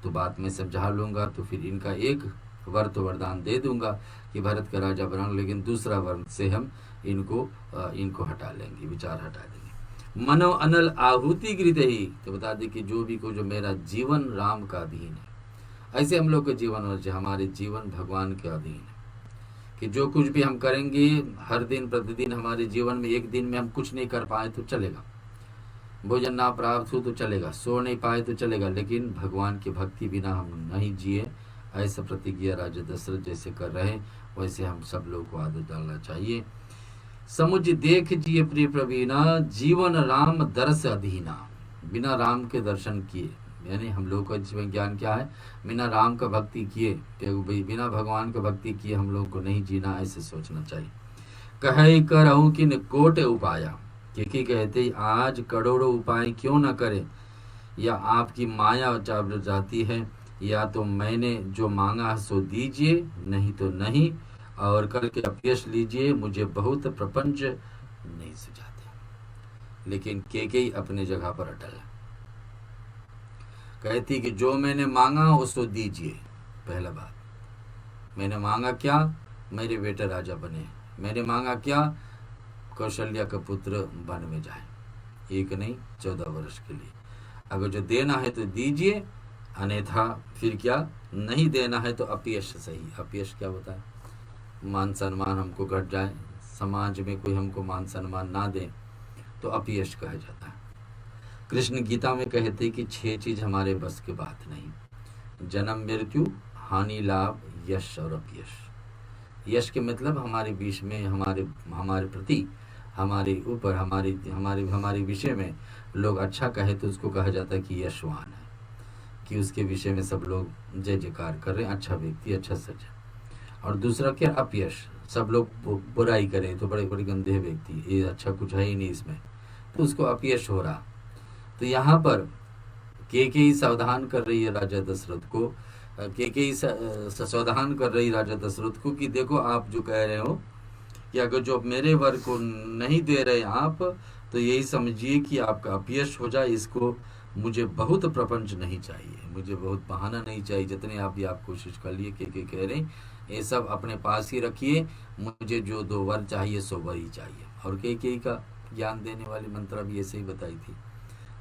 तो बात में समझा लूँगा। तो फिर इनका एक वर तो वरदान दे दूंगा कि भरत का राजा बनाऊँ, लेकिन दूसरा वर से हम इनको हटा लेंगे, विचार हटा देंगे। मनो अनल आहुति गृत ही, तो बता दें कि जो भी को जो मेरा जीवन राम का अधीन है, ऐसे हम लोग के जीवन और हमारे जीवन भगवान के अधीन है कि जो कुछ भी हम करेंगे हर दिन प्रतिदिन हमारे जीवन में, एक दिन में हम कुछ नहीं कर पाए तो चलेगा, भोजन ना प्राप्त हो तो चलेगा, सो नहीं पाए तो चलेगा, लेकिन भगवान की भक्ति बिना हम नहीं जिए। ऐसा प्रतिज्ञा राजा दशरथ जैसे कर रहे हैं, वैसे हम सब लोग को आदत डालना चाहिए। समुझ देख जिए प्रिय प्रवीणा, जीवन राम दरस अधीना, बिना राम के दर्शन किए, यानी हम लोग का जीवन ज्ञान क्या है, बिना राम का भक्ति किए, बिना भगवान का भक्ति किए हम लोग को नहीं जीना, ऐसे सोचना चाहिए। कहे करहूँ किन कोट उपाया, केकई कहते आज करोड़ों उपाय क्यों न करे, या आपकी माया चावल जाती है, या तो मैंने जो मांगा है सो दीजिए, नहीं तो नहीं, और करके अपयश लीजिए, मुझे बहुत प्रपंच नहीं सुझाते। लेकिन केकई अपने जगह पर अटल है, कहती कि जो मैंने मांगा हो सो दीजिए। पहला बात, मैंने मांगा क्या, मेरे बेटे राजा बने। मैंने मांगा क्या, कौशल्या का पुत्र वन में जाए, एक नहीं 14 वर्ष के लिए। अगर जो देना है तो दीजिए, अन्यथा फिर क्या, नहीं देना है तो अपयश सही। अपयश क्या होता है, मान सम्मान हमको घट जाए, समाज में कोई हमको मान सम्मान ना दे तो अपयश कहा जाता है। कृष्ण गीता में कहते कि 6 चीज हमारे बस के बात नहीं, जन्म मृत्यु हानि लाभ यश और अपयश। यश के मतलब हमारे बीच में, हमारे प्रति, हमारे ऊपर, हमारे विषय में लोग अच्छा कहे तो उसको कहा जाता है कि यशवान है, कि उसके विषय में सब लोग जय जयकार कर रहे हैं, अच्छा व्यक्ति, अच्छा सज्जन। और दूसरा क्या, अपयश, सब लोग बुराई करें तो बड़े बड़े गंदे व्यक्ति, ये अच्छा कुछ है ही नहीं इसमें, तो उसको अपयश हो रहा। तो यहाँ पर केकई सावधान कर रही है राजा दशरथ को, केकई सावधान कर रही राजा दशरथ को कि देखो आप जो कह रहे हो कि अगर जो मेरे वर को नहीं दे रहे आप, तो यही समझिए कि आपका अपयश हो जाए। इसको मुझे बहुत प्रपंच नहीं चाहिए, मुझे बहुत बहाना नहीं चाहिए, जितने आप भी आप कोशिश कर लिए। केकई कह रहे ये सब अपने पास ही रखिए, मुझे जो 2 वर चाहिए सो वर ही चाहिए। और केकई का ज्ञान देने वाली मंत्रा भी ऐसे ही बताई थी,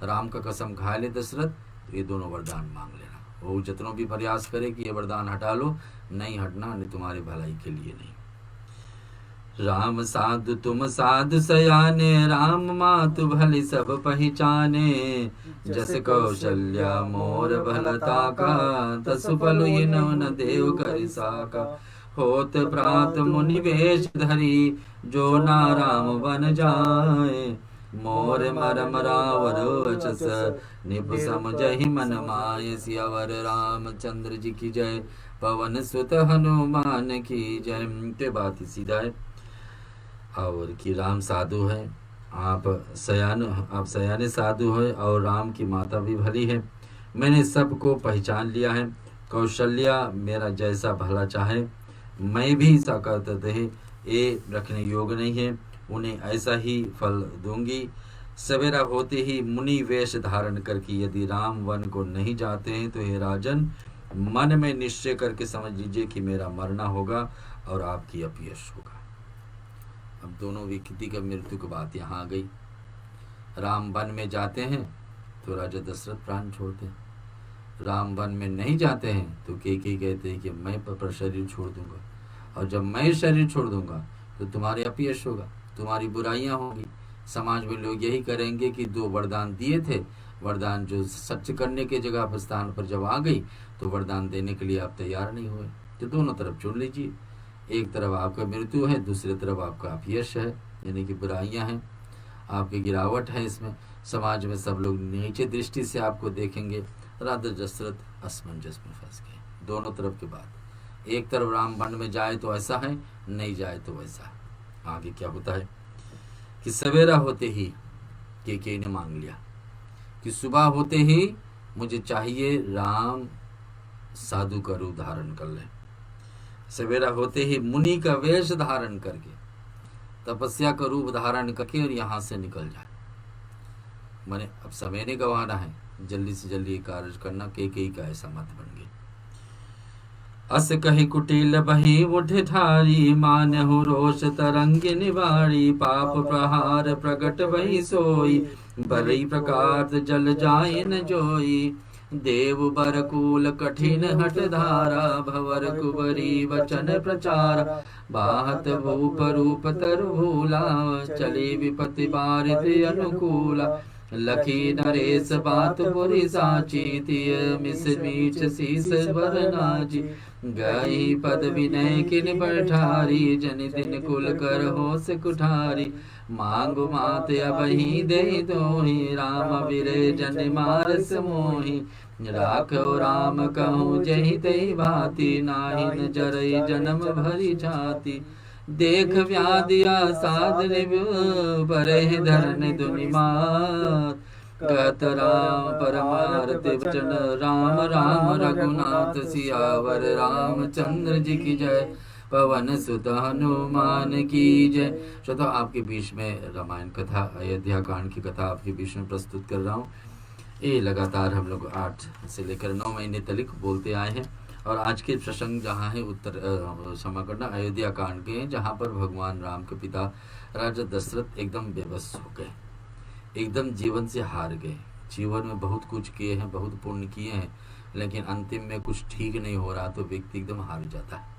राम का कसम खा ले दशरथ, तो ये दोनों वरदान मांग लेना। वो जितनों भी प्रयास करे कि ये वरदान हटा लो, नहीं हटना, नहीं तुम्हारे भलाई के लिए नहीं। राम साधु तुम साधु सयाने, राम मातु भली सब पहचाने, जस कौशल्या मोर भलता का, तसु पलु न देव कर साका। होत प्रात मुनि वेश धरी, जो ना राम बन जाए, मोर मरम रावर वचस, निप समझहि मन माय। सियावर रामचंद्र जी की जय, पवन सुत हनुमान की जय। के बात ही सीधा है, और कि राम साधु है, आप सयाने साधु है, और राम की माता भी भली है। मैंने सबको पहचान लिया है, कौशल्या मेरा जैसा भला चाहे, मैं भी साकत दे ये रखने योग नहीं है, उन्हें ऐसा ही फल दूंगी। सवेरा होते ही मुनि वेश धारण करके यदि राम वन को नहीं जाते हैं तो हे राजन, मन में निश्चय करके समझ लीजिए कि मेरा मरना होगा और आपकी अपयश होगा। अब दोनों व्यक्ति का मृत्यु की बात यहाँ आ गई। राम वन में जाते हैं तो राजा दशरथ प्राण छोड़ते हैं, राम वन में नहीं जाते हैं तो केकई कहते हैं कि मैं पर शरीर छोड़ दूंगा, और जब मैं शरीर छोड़ दूंगा तो तुम्हारे अपयश होगा, तुम्हारी बुराइयां होंगी। समाज में लोग यही करेंगे कि 2 वरदान दिए थे, वरदान जो सच करने के जगह पर स्थान पर जब आ गई तो वरदान देने के लिए आप तैयार नहीं हुए। तो दोनों तरफ चुन लीजिए, एक तरफ आपका मृत्यु है, दूसरी तरफ आपका अपयश है, यानी कि बुराइयां हैं, आपकी गिरावट है। इसमें समाज में सब लोग नीचे दृष्टि से आपको देखेंगे। राजा दशरथ असमंजस में फंस गए, दोनों तरफ की बात। एक तरफ राम वन में जाए तो ऐसा है, नहीं जाए तो वैसा है। आगे क्या होता है कि सवेरा होते ही केकई ने मांग लिया कि सुबह होते ही मुझे चाहिए राम साधु का रूप धारण कर ले। सवेरा होते ही मुनि का वेश धारण करके, तपस्या का रूप धारण करके और यहाँ से निकल जाए। मैंने अब समय नहीं गंवाना है, जल्दी से जल्दी कार्य करना। केकई का ऐसा मत बन गया। अस कही कुटिल बही उठे ठारी, मानहु रोष तरंग निवारी, पाप प्रहार प्रगट वही सोई, बरई प्रकार जल जाए न जोई। देव बर कूल कठिन हट धारा, भवर कुबरी वचन प्रचार, बाहत भूप रूप तरु भूला, चले विपति बारित अनुकूला। लखी नरेश बात बुरी साची, तिय मिस मीठ शीस बर नाची। गई पद विनय किन बैठारी, जन दिन कुल कर होस कुठारी। मांगु मात अबही दे दोही, राम बिरे जन मारस मोही। राखो राम कहूँ जहि तहि भांति, नाहि न जरई जन्म भरी छाति। देख व्याधिया सादरिव बरे धरन दुनिमात गत राम परमारत वचन राम राम रघुनाथ सियावर रामचंद्र जी की जय पवन सुत हनुमान की जय। श्रोता आपके बीच में रामायण कथा अयोध्या कांड की कथा आपके बीच में प्रस्तुत कर रहा हूँ। ये लगातार हम लोग 8 से लेकर 9 महीने तक बोलते आए हैं और आज के प्रसंग जहाँ है क्षमा करना अयोध्या कांड के हैं, जहाँ पर भगवान राम के पिता राजा दशरथ एकदम बेबस हो गए, एकदम जीवन से हार गए। जीवन में बहुत कुछ किए हैं, बहुत पुण्य किए हैं, लेकिन अंतिम में कुछ ठीक नहीं हो रहा तो व्यक्ति एकदम हार जाता है,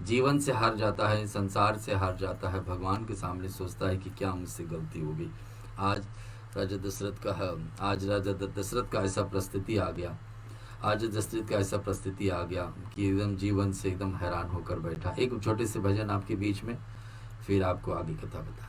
जीवन से हार जाता है, संसार से हार जाता है, भगवान के सामने सोचता है कि क्या मुझसे गलती हो गई। आज राजा दशरथ का ऐसा परिस्थिति आ गया, आज दशरथ का ऐसा परिस्थिति आ गया कि एकदम जीवन से एकदम हैरान होकर बैठा। एक छोटे से भजन आपके बीच में, फिर आपको आगे कथा बता दें।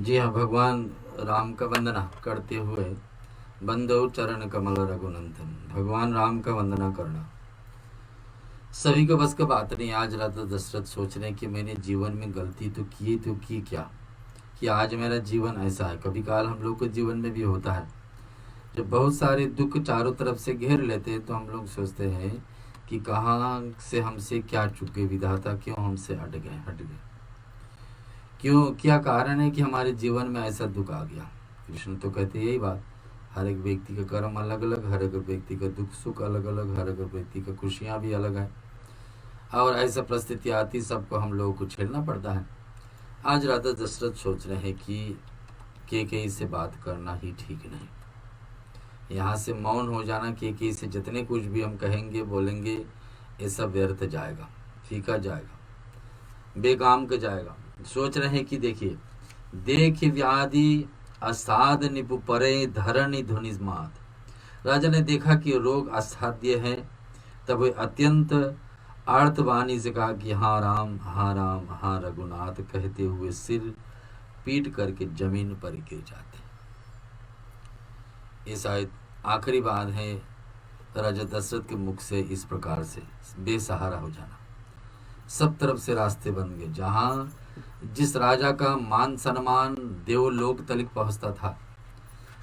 जी हाँ, भगवान राम का वंदना करते हुए बंदो चरण कमल रघुनंदन, भगवान राम का वंदना करना सभी को बस का बात नहीं। आज रात दशरथ सोच रहे हैं कि मैंने जीवन में गलती तो की क्या, कि आज मेरा जीवन ऐसा है। कभी काल हम लोग के जीवन में भी होता है, जब बहुत सारे दुख चारों तरफ से घेर लेते हैं तो हम लोग सोचते हैं कि कहाँ से हमसे क्या चूक गए, विधाता क्यों हमसे हट गए, क्यों, क्या कारण है कि हमारे जीवन में ऐसा दुख आ गया। कृष्ण तो कहते यही बात, हर एक व्यक्ति का कर्म अलग अलग, हर एक व्यक्ति का दुख सुख अलग अलग, हर एक व्यक्ति का खुशियाँ भी अलग है, और ऐसा परिस्थिति आती सबको हम लोगों को झेलना पड़ता है। आज राजा दशरथ सोच रहे हैं कि केकई से बात करना ही ठीक नहीं, यहाँ से मौन हो जाना, केकई से जितने कुछ भी हम कहेंगे बोलेंगे ये सब व्यर्थ जाएगा, फीका जाएगा, बेकाम का जाएगा। सोच रहे हैं कि देखिए, देख व्याधि असाध निपु परे धरणी धुनि मात। राजा ने देखा कि रोग असाध्य है, तब वे अत्यंत आर्तवाणी से कहा कि हाँ राम, हाँ राम, हाँ रघुनाथ कहते हुए सिर पीट करके जमीन पर गिर जाते। ये शायद आखिरी बात है राजा दशरथ के मुख से इस प्रकार से बेसहारा हो जाना। सब तरफ से रास्ते बन गए, जहाँ जिस राजा का मान सम्मान देवलोक तक पहुंचता था,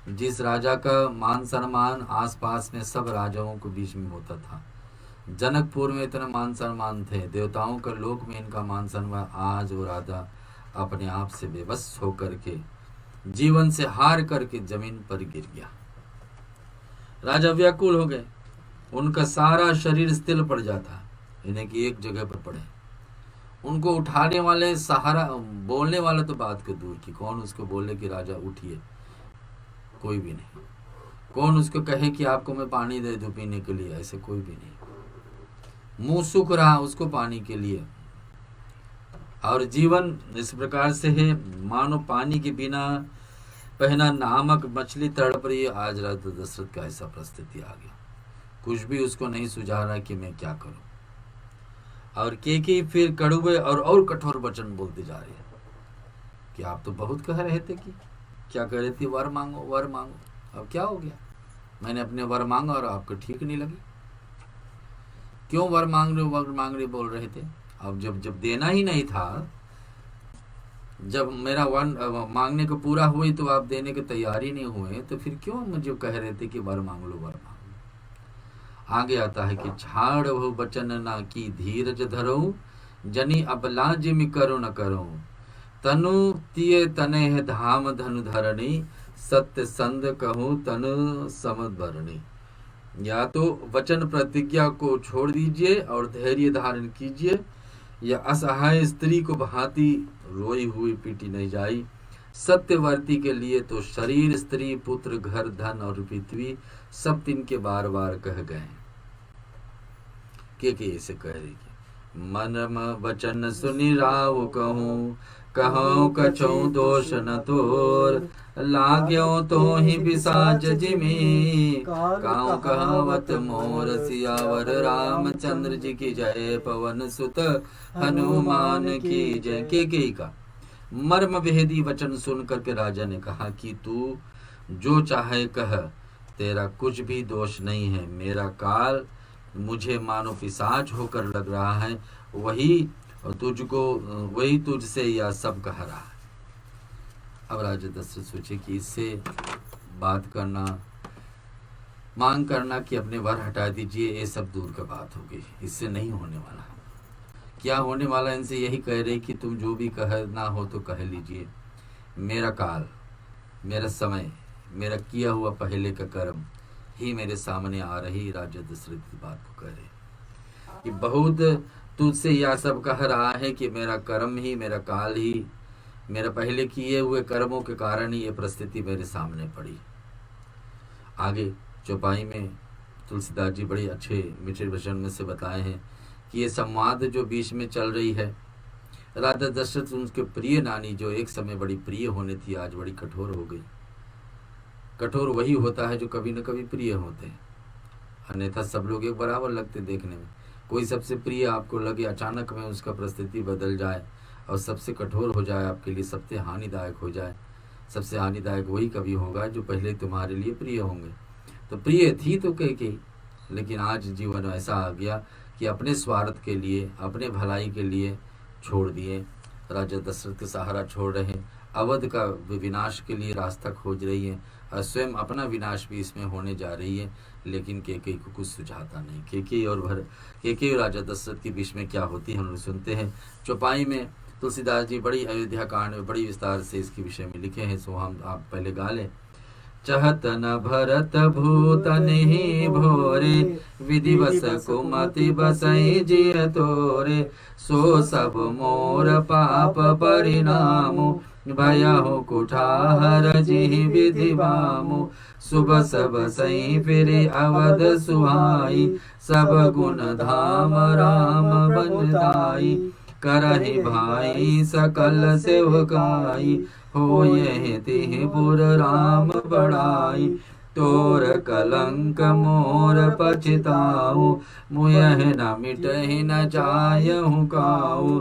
जिस राजा का मान सम्मान आसपास में सब राजाओं के बीच में होता था, जनकपुर में इतना मान सम्मान थे, देवताओं का लोक में इनका मान सम्मान, आज वो राजा अपने आप से बेबस होकर के जीवन से हार करके जमीन पर गिर गया। राजा व्याकुल हो गए, उनका सारा शरीर स्थिर पड़ जाता, इन्हें कि एक जगह पर पड़े। उनको उठाने वाले, सहारा बोलने वाले तो बात के दूर की, कौन उसको बोले कि राजा उठिए, कोई भी नहीं। कौन उसको कहे कि आपको मैं पानी दे दूं पीने के लिए, ऐसे कोई भी नहीं। मुंह सूख रहा उसको पानी के लिए, और जीवन इस प्रकार से है मानो पानी के बिना पहना नामक मछली तड़प रही है। आज राजा दशरथ का ऐसा परिस्थिति आ गया, कुछ भी उसको नहीं सुझा रहा कि मैं क्या करूं। और केकई फिर कड़वे और कठोर वचन बोलते जा रहे हैं कि आप तो बहुत कह रहे थे कि क्या कह रहे थे, वर मांगो वर मांगो, अब क्या हो गया, मैंने अपने वर मांगा और आपको ठीक नहीं लगी, क्यों वर मांग रहे बोल रहे थे। अब जब देना ही नहीं था, जब मेरा वन मांगने को पूरा हुई तो आप देने के तैयार ही नहीं हुए, तो फिर क्यों मुझे कह रहे थे कि वर मांग लो वर मांग लो। आगे आता है कि छाड़ हो बचन ना की धीरज धरो, जनी अब लाज में करो न करो, तनु तिये तने है धाम धनु धरणी, सत्य संद कहूँ तनु समद भरणी। या तो वचन प्रतिज्ञा को छोड़ दीजिए और धैर्य धारण कीजिए, या असहाय स्त्री को भांति रोई हुई पीटी नहीं जाई। सत्यवर्ती के लिए तो शरीर, स्त्री, पुत्र, घर, धन और पृथ्वी सब तिनके बार बार कह गए। के ऐसे कह रहे कि मन वचन सुनि राव कहूँ, कहूँ कछो दोष न तोर, लाग्यो तो ही बिसाज जिमी, काऊ कहावत मोर सियावर रामचंद्र जी की जय, पवन सुत हनुमान की जय। के का मर्म भेदी वचन सुन करके राजा ने कहा कि तू जो चाहे कह, तेरा कुछ भी दोष नहीं है, मेरा काल मुझे मानो पिशाच होकर लग रहा है, वही तुझसे यह सब कह रहा है। अब राजा दशरथ सोचे कि इससे बात करना, मांग करना कि अपने वर हटा दीजिए, ये सब दूर का बात होगी, इससे नहीं होने वाला। क्या होने वाला, इनसे यही कह रहे कि तुम जो भी कहना हो तो कह लीजिए, मेरा काल, मेरा समय, मेरा किया हुआ पहले का कर्म ही मेरे सामने आ रही। राजा दशरथ की बात को कह रहे कि बहुत तुझसे यह सब कह रहा है कि मेरा कर्म ही, मेरा काल ही, मेरा पहले किए हुए कर्मों के कारण ही ये परिस्थिति मेरे सामने पड़ी। आगे चौपाई में तुलसीदास जी बड़े अच्छे मीठे वचन में से बताए हैं कि ये संवाद जो बीच में चल रही है, राजा दशरथ उनके प्रिय नानी जो एक समय बड़ी प्रिय होने थी, आज बड़ी कठोर हो गई। कठोर वही होता है जो कभी न कभी प्रिय होते हैं, अन्यथा सब लोग एक बराबर लगते देखने में। कोई सबसे प्रिय आपको लगे, अचानक में उसका परिस्थिति बदल जाए और सबसे कठोर हो जाए, आपके लिए सबसे हानिदायक हो जाए, सबसे हानिदायक वही कवि होगा जो पहले तुम्हारे लिए प्रिय होंगे। तो प्रिय थी तो कैकेयी, लेकिन आज जीवन ऐसा आ गया कि अपने स्वार्थ के लिए, अपने भलाई के लिए छोड़ दिए। राजा दशरथ का सहारा छोड़ रहे हैं, अवध का विनाश के लिए रास्ता खोज रही है और स्वयं अपना विनाश भी इसमें होने जा रही है, लेकिन कैकेयी को कुछ सुझाता नहीं। कैकेयी और राजा दशरथ के बीच में क्या होती है हम लोग सुनते हैं। चौपाई में तुलसीदास जी बड़ी अयोध्या कांड में बड़ी विस्तार से इसके विषय में लिखे हैं, सो हम आप पहले गा लें। चहत न भरत भूतन ही भोरे, विधिवस कुमति बसई जिय तोरे, सो सब मोर पाप परिणामो, भयहु कुठार जिहि विधि बामो, सुबह सब सई फिरे अवध सुहाई, सब गुण धाम राम बनताई, करहि भाई सकल सेवकाई, हो यह तिहि पुर राम बड़ाई, तोर कलंक मोर पछताऊ, मुयह न मिटहि न जायहु काऊ,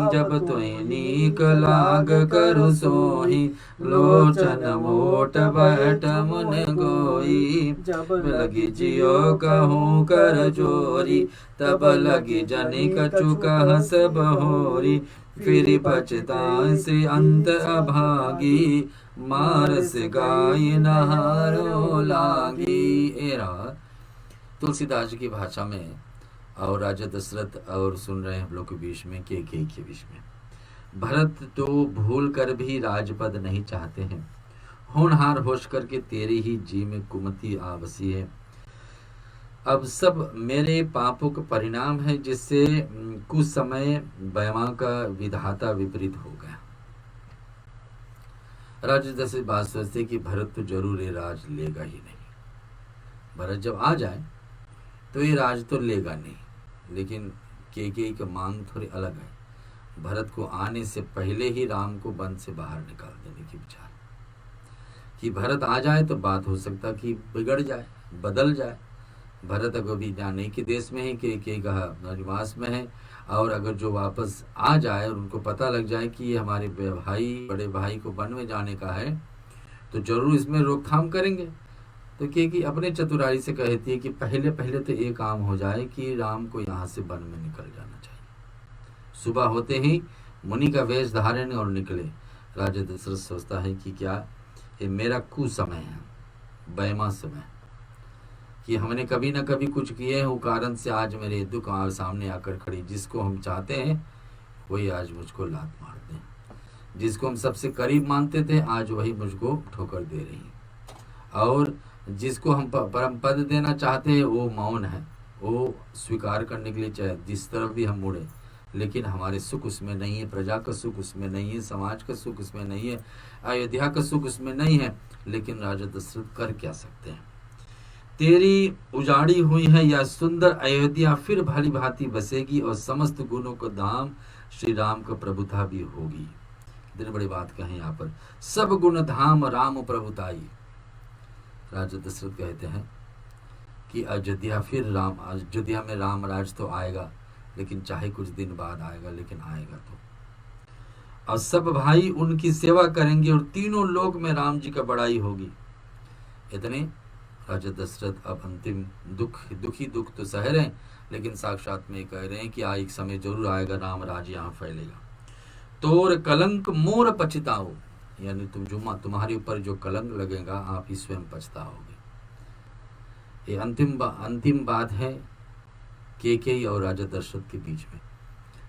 जब तुहि नीक लाग करु सोही, लोचन मोट बैठ मुन गोई, जब लगी जियो कहूँ कर जोरी, तब लगी जनिक चुकह सब होरी, फिर पछताए से अंत अभागी, मारस गाय नहारो लागी। एरा तुलसीदास जी की भाषा में और राजा दशरथ और सुन रहे हैं हम लोग के बीच में, कैकेयी के बीच में। भरत तो भूल कर भी राजपद नहीं चाहते हैं, होनहार होश करके तेरी ही जी में कुमति आवसी है। अब सब मेरे पापों का परिणाम है, जिससे कुछ समय बैमा का विधाता विपरीत हो गया। राजा दशरथ बात सोचते कि भरत तो जरूर ये राज लेगा ही नहीं, भरत जब आ जाए तो ये राज तो लेगा नहीं, लेकिन कैकेयी का मांग थोड़ी अलग है। भरत को आने से पहले ही राम को वन से बाहर निकाल देने की विचार, कि भरत आ जाए तो बात हो सकता कि बिगड़ जाए, बदल जाए। भरत अगर भी जाने के देश में है, कैकेयी का निवास में है, और अगर जो वापस आ जाए और उनको पता लग जाए कि ये हमारे भाई, बड़े भाई को वन में जाने का है, तो जरूर इसमें रोकथाम करेंगे। तो कैकेयी अपने चतुराई से कहती है कि पहले पहले तो एक काम हो जाए कि राम को यहाँ से वन में निकल जाना चाहिए। सुबह होते ही मुनि का वेश धारण और निकले। राजा दशरथ सोचता है कि क्या ये मेरा कुसमय है, बैमा समय, कि हमने कभी ना कभी कुछ किए हैं, वो कारण से आज मेरे दुख सामने आकर खड़ी। जिसको हम चाहते हैं वही आज मुझको लात मार दे, जिसको हम सबसे करीब मानते थे आज वही मुझको ठोकर दे रही है, और जिसको हम परम पद देना चाहते हैं वो मौन है, वो स्वीकार करने के लिए चाहे जिस तरफ भी हम मुड़े, लेकिन हमारे सुख उसमें नहीं है, प्रजा का सुख उसमें नहीं है, समाज का सुख उसमें नहीं है, अयोध्या का सुख उसमें नहीं है। लेकिन राजा दशरथ कर क्या सकते हैं? तेरी उजाड़ी हुई है यह सुंदर अयोध्या फिर भली भांति बसेगी, और समस्त गुणों को धाम श्री राम का प्रभुता भी होगी। इतनी बड़ी बात कहें यहाँ पर, सब गुण धाम राम प्रभुताई। राजा दशरथ कहते हैं कि अयोध्या में राम राज तो आएगा, लेकिन चाहे कुछ दिन बाद आएगा, लेकिन आएगा तो। और सब भाई उनकी सेवा करेंगे, और तीनों लोक में राम जी का बड़ाई होगी। इतने राजा दशरथ अब अंतिम दुख तो सह रहे हैं, लेकिन साक्षात में कह रहे हैं कि एक समय जरूर आएगा, राम राज यहाँ फैलेगा। तोर कलंक मोर पछताओ, यानी तुम्हारे ऊपर जो कलंक लगेगा आप ही स्वयं पछताओगे। ये अंतिम बात है कैकेयी और राजा दशरथ के बीच में।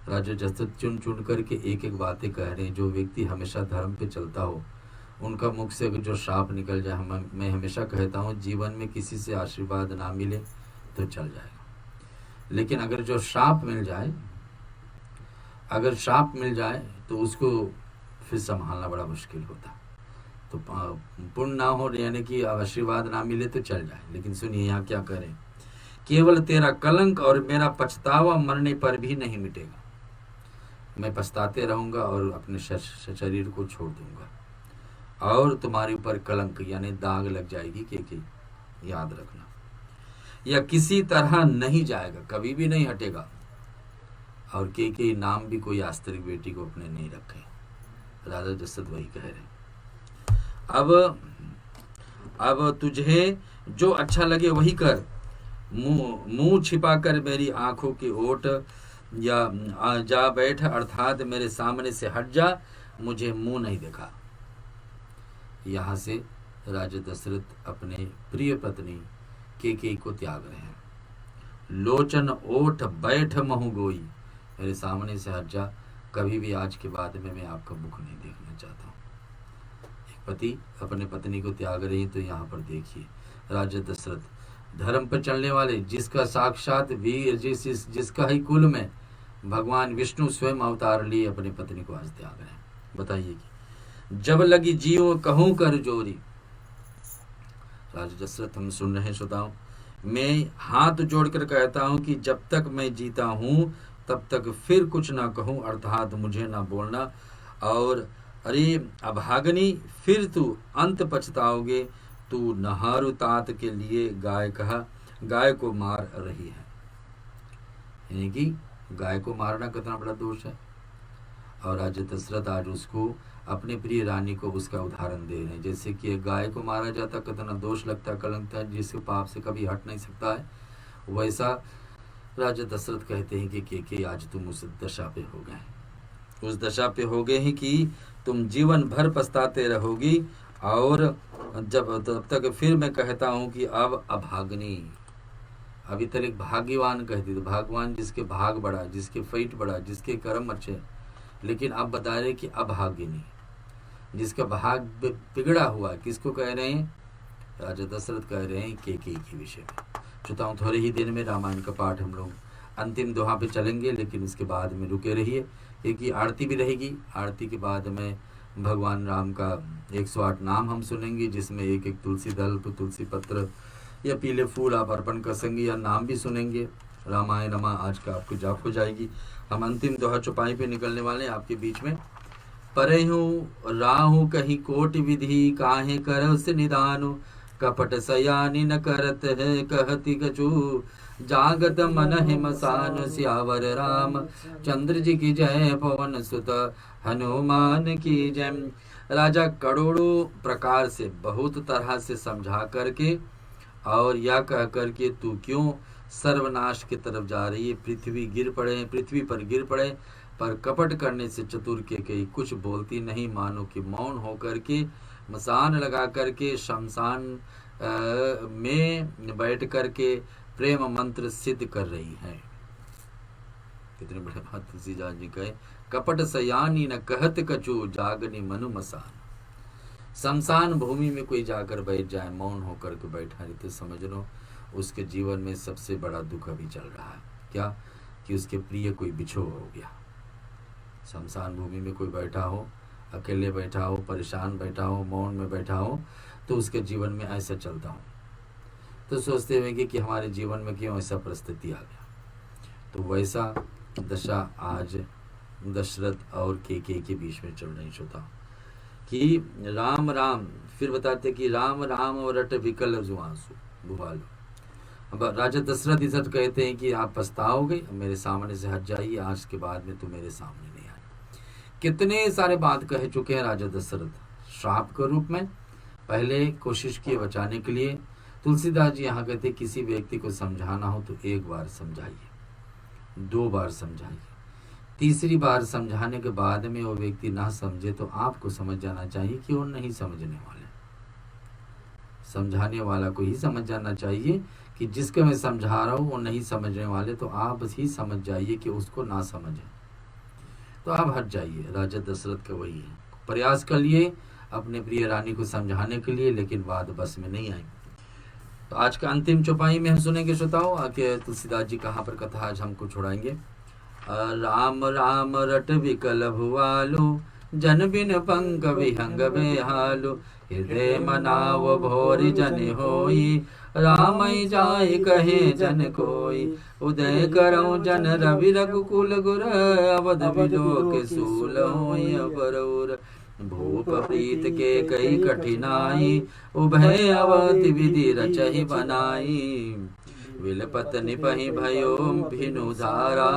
राजा दशरथ चुन करके एक एक बातें कह रहे हैं। जो व्यक्ति हमेशा धर्म पे चलता हो, उनका मुख से अगर जो श्राप निकल जाए, मैं हमेशा कहता हूँ जीवन में किसी से आशीर्वाद ना मिले तो चल जाएगा, लेकिन अगर जो श्राप मिल जाए तो उसको फिर संभालना बड़ा मुश्किल होता। तो पुण्य ना हो, यानी कि आशीर्वाद ना मिले तो चल जाए, लेकिन सुनिए यहाँ क्या करें, केवल तेरा कलंक और मेरा पछतावा मरने पर भी नहीं मिटेगा। मैं पछताते रहूंगा और अपने शरीर को छोड़ दूंगा, और तुम्हारे ऊपर कलंक यानी दाग लग जाएगी। कैकेयी याद रखना, यह किसी तरह नहीं जाएगा, कभी भी नहीं हटेगा। और कैकेयी नाम भी कोई आस्तिक बेटी को अपने नहीं रखे। राजा दशरथ वही कह रहे। अब तुझे जो अच्छा लगे वही कर, मुंह छिपा कर मेरी आंखों की ओट या जा बैठ, अर्थात मेरे सामने से हट जा, मुझे मुंह नहीं देखा। यहाँ से राजा दशरथ अपने प्रिय पत्नी केकई को त्याग रहे हैं। लोचन ओठ बैठ महु गोई, मेरे सामने से हट जा, कभी भी आज के बाद में मैं आपका मुख नहीं देखना चाहता हूँ। एक पति अपने पत्नी को त्याग रही, तो यहाँ पर देखिए राजा दशरथ धर्म पर चलने वाले, जिसका साक्षात वीर, जिसका ही कुल में भगवान विष्णु स्वयं अवतार लिए अपनी पत्नी को आज त्याग रहे हैं। बताइए कि जब लगी जीव कहूं कर जोरी। राजा दशरथ हम सुन रहे हैं श्रोताओं, मैं हाथ जोड़कर कहता हूं कि जब तक मैं जीता हूं तब तक फिर कुछ ना कहूं, अर्थात मुझे ना बोलना। और अरे अभागनी, फिर तू अंत पछताओगे, तू नहारु तात के लिए गाय कहा, गाय को मार रही है। यानी कि गाय को मारना कितना बड़ा दोष है। और राजा दशरथ आज उसको, अपने प्रिय रानी को उसका उदाहरण दे रहे हैं। जैसे कि गाय को मारा जाता कितना दोष लगता, कलंक था, जिसके पाप से कभी हट नहीं सकता है, वैसा राजा दशरथ कहते हैं कि आज तुम उस दशा पे हो गए, उस दशा पे हो गए हैं कि तुम जीवन भर पछताते रहोगी। और तब तक फिर मैं कहता हूँ कि अब अभागनी, अभी तक एक भाग्यवान कहती थी, भागवान जिसके भाग बड़ा, जिसके फेट बड़ा, जिसके कर्म अच्छे, लेकिन अब बता रहे कि अभागिनी, जिसका भाग बिगड़ा हुआ। किसको कह रहे हैं? राजा दशरथ कह रहे हैं केकई के विषय में। श्रोताओं, थोड़े ही दिन में रामायण का पाठ हम लोग अंतिम दोहा पे चलेंगे, लेकिन इसके बाद में रुके रहिए, क्योंकि आरती भी रहेगी। आरती के बाद में भगवान राम का 108 नाम हम सुनेंगे, जिसमें एक एक तुलसी दल, तुलसी पत्र या पीले फूल आप अर्पण कर सकेंगे, या नाम भी सुनेंगे। रामायण रमा आज का आपको जाप हो जाएगी। हम अंतिम दोहा चौपाई पे निकलने वाले हैं आपके बीच में। परे हूँ राहु कही कोट विधि, काहे करव से निदानु, कपट सयानी न करत है कहती कछु, जागत मन हिमसान, सियावर राम चंद्र जी की जय, पवन सुत हनुमान की जय। राजा करोड़ों प्रकार से, बहुत तरह से समझा करके और या कह करके तू क्यों सर्वनाश की तरफ जा रही है, पृथ्वी पर गिर पड़े, पर कपट करने से चतुर केकई कुछ बोलती नहीं, मानो कि मौन होकर के मसान लगा करके शमशान में बैठ करके प्रेम मंत्र सिद्ध कर रही है। कितने बड़े बात तुलसीदास जी कहे, कपट सयानी न कहत कछु, जागनी मनु मसान। शमशान भूमि में कोई जाकर बैठ जाए, मौन होकर के बैठा है, तो समझ लो उसके जीवन में सबसे बड़ा दुख अभी चल रहा है। क्या? कि उसके प्रिय कोई बिछो हो गया। शमशान भूमि में कोई बैठा हो, अकेले बैठा हो, परेशान बैठा हो, मौन में बैठा हो, तो उसके जीवन में ऐसा चलता हो, तो सोचते हुए कि हमारे जीवन में क्यों ऐसा परिस्थिति आ गया। तो वैसा दशा आज दशरथ और केकई के बीच में चल रही होता कि राम राम, फिर बताते कि राम राम और रट विकल जुआंसू भुवालो। अब राजा दशरथ इस कहते हैं कि आप पछताओगे, मेरे सामने से हट जाइए, आज के बाद में तो मेरे सामने नहीं आए। कितने सारे बात कह चुके हैं राजा दशरथ श्राप के रूप में। पहले कोशिश किए बचाने के लिए। तुलसीदास जी यहाँ कहते किसी व्यक्ति को समझाना हो तो एक बार समझाइए, 2 बार समझाइए, तीसरी बार समझाने के बाद में वो व्यक्ति ना समझे तो आपको समझ जाना चाहिए कि वो नहीं समझने वाले। समझाने वाला को ही समझ जाना चाहिए कि जिसको मैं समझा रहा हूँ वो नहीं समझने वाले, तो आप ही समझ जाइए कि उसको ना समझे, तो आप हट जाइए। राजा दशरथ का वही है, प्रयास कर लिए अपने प्रिय रानी को समझाने के लिए, लेकिन बात बस में नहीं आई। तो आज का अंतिम चौपाई में हम सुनेंगे श्रोताओं, आके तुलसीदास जी कहाँ पर कथा आज हमको छोड़ाएंगे। राम राम रट विकल भुवालो, जन बिन पंक विहंग बेहालो, हृदय मनाव भोरि जन होई, राम जाय कहे जन कोई, उदय करौ जन रवि रघुकुल गुर, अवध बिलोक सूल होई अबरौर, भूप प्रीत के कई कठिनाई, उभय अवधि विधि रचहि बनाई, विलपत निपहि भयो भिनु धारा,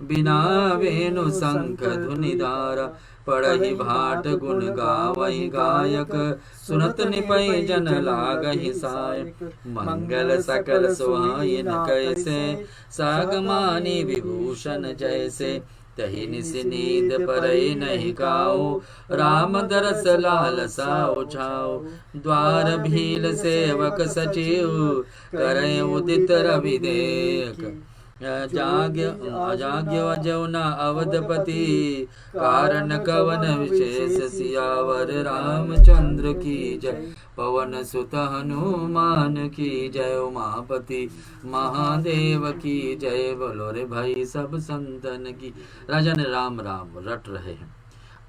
बिना वेणु शंख धुनि धारा। पढ़हि भाट गुण गावहि गायक, सुनत निपहि जन लागहि सायक। मंगल सकल सुहाइन कैसे, सागमानी विभूषण जैसे। तहि निस नींद परई नहीं काओ, राम दरस लालसा छाओ। द्वार भील सेवक सचिव, करय उदित रवि देख। जाग्य अजौना अवधपति, कारण कवन विशेष सियावर। रामचंद्र की जय, पवन सुत हनुमान की जय। उमापति महादेव की जय, बोलो रे भाई सब संतन की। राजा ने राम राम रट रहे हैं,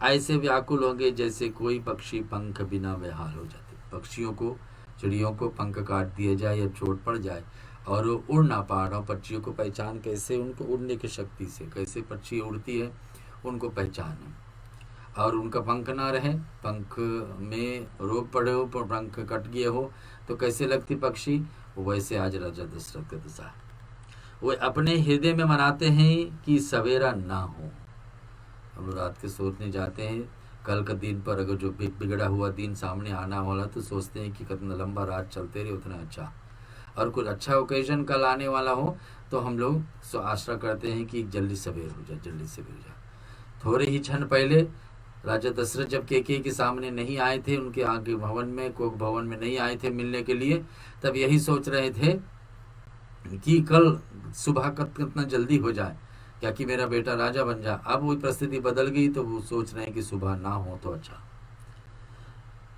ऐसे व्याकुल होंगे जैसे कोई पक्षी पंख बिना बेहाल हो जाते। पक्षियों को, चिड़ियों को पंख काट दिए जाए या चोट पड़ जाए और वो उड़ ना पा रहा, पक्षियों को पहचान कैसे, उनको उड़ने की शक्ति से कैसे पक्षी उड़ती है उनको पहचान है। और उनका पंख ना रहे, पंख में रोग पड़े हो, पंख कट गए हो तो कैसे लगती पक्षी, वैसे आज राजा दशरथ का दशा है। वो अपने हृदय में मनाते हैं कि सवेरा ना हो। हम लोग रात के सोचने जाते हैं, कल का दिन पर अगर जो बिगड़ा हुआ दिन सामने आना वाला तो सोचते हैं कि कितना लंबा रात चलते रहे उतना अच्छा। और कुछ अच्छा ओकेजन कल आने वाला हो तो हम लोग आशा करते हैं कि जल्दी सवेर हो जाए, जल्दी सवेर हो जाए। थोड़े ही क्षण पहले राजा दशरथ जब केकई के सामने नहीं आए थे, उनके आगे भवन में, कोक भवन में नहीं आए थे मिलने के लिए, तब यही सोच रहे थे कि कल सुबह कितना जल्दी हो जाए, क्या कि मेरा बेटा राजा बन जाए। अब वो परिस्थिति बदल गई तो वो सोच रहे हैं कि सुबह ना हो तो अच्छा।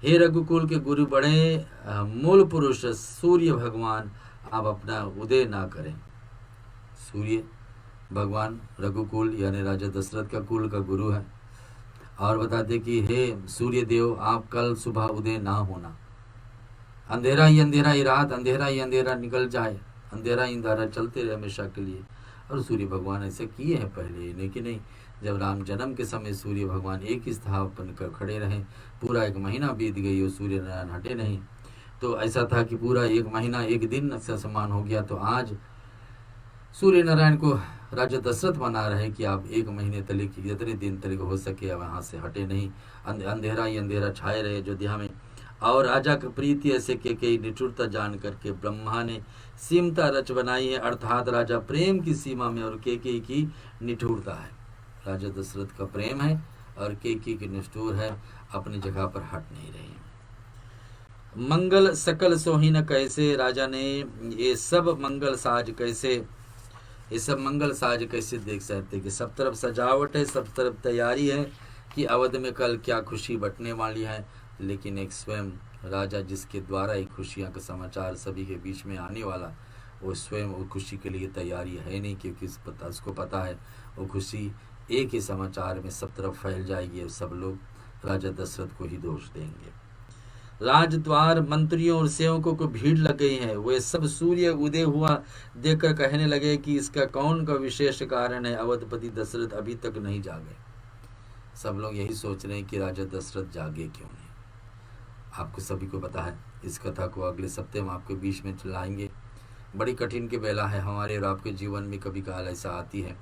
हे रघुकुल के गुरु बड़े मूल पुरुष सूर्य भगवान, आप अपना उदय ना करें। सूर्य भगवान रघुकुल यानी राजा दशरथ का कुल का गुरु है। और बताते कि हे सूर्य देव, आप कल सुबह उदय ना होना। अंधेरा ही रात, अंधेरा ही अंधेरा निकल जाए, अंधेरा ही अंधेरा चलते रहे हमेशा के लिए। और सूर्य भगवान ऐसे किए हैं पहले, लेकिन नहीं, जब राम जन्म के समय सूर्य भगवान एक ही स्थापन कर खड़े रहे, पूरा 1 महीना बीत गई और सूर्य नारायण हटे नहीं। तो ऐसा था कि पूरा 1 महीना 1 दिन से समान हो गया। तो आज सूर्य नारायण को राजा दशरथ मना रहे कि आप 1 महीने तक जितने दिन तक हो सके वहाँ से हटे नहीं, अंधेरा ही अंधेरा छाए रहे अयोध्या में। और राजा की प्रीति ऐसे केकई निठुरता जान करके ब्रह्मा ने सीमता रच बनाई है, अर्थात राजा प्रेम की सीमा में और केकई की निठुरता है। राजा दशरथ का प्रेम है और केकई की निष्ठुर है, अपनी जगह पर हट नहीं रहे। मंगल सकल सोहिन कैसे, राजा ने ये सब मंगल साज कैसे, ये सब मंगल साज कैसे देख सकते कि सब तरफ सजावट है, सब तरफ तैयारी है कि अवध में कल क्या खुशी बटने वाली है। लेकिन एक स्वयं राजा जिसके द्वारा एक खुशियाँ का समाचार सभी के बीच में आने वाला, वो स्वयं वो खुशी के लिए तैयारी है नहीं, क्योंकि उसको पता है वो खुशी एक ही समाचार में सब तरफ फैल जाएगी और सब लोग राजा दशरथ को ही दोष देंगे। राजद्वार मंत्रियों और सेवकों को भीड़ लग गई है, वे सब सूर्य उदय हुआ देखकर कहने लगे कि इसका कौन का विशेष कारण है, अवधपति दशरथ अभी तक नहीं जागे। सब लोग यही सोच रहे हैं कि राजा दशरथ जागे क्यों नहीं। आपको सभी को पता है, इस कथा को अगले सप्ताह हम आपके बीच में चलाएंगे। बड़ी कठिन की बेला है हमारे और आपके जीवन में, कभी काल ऐसा आती है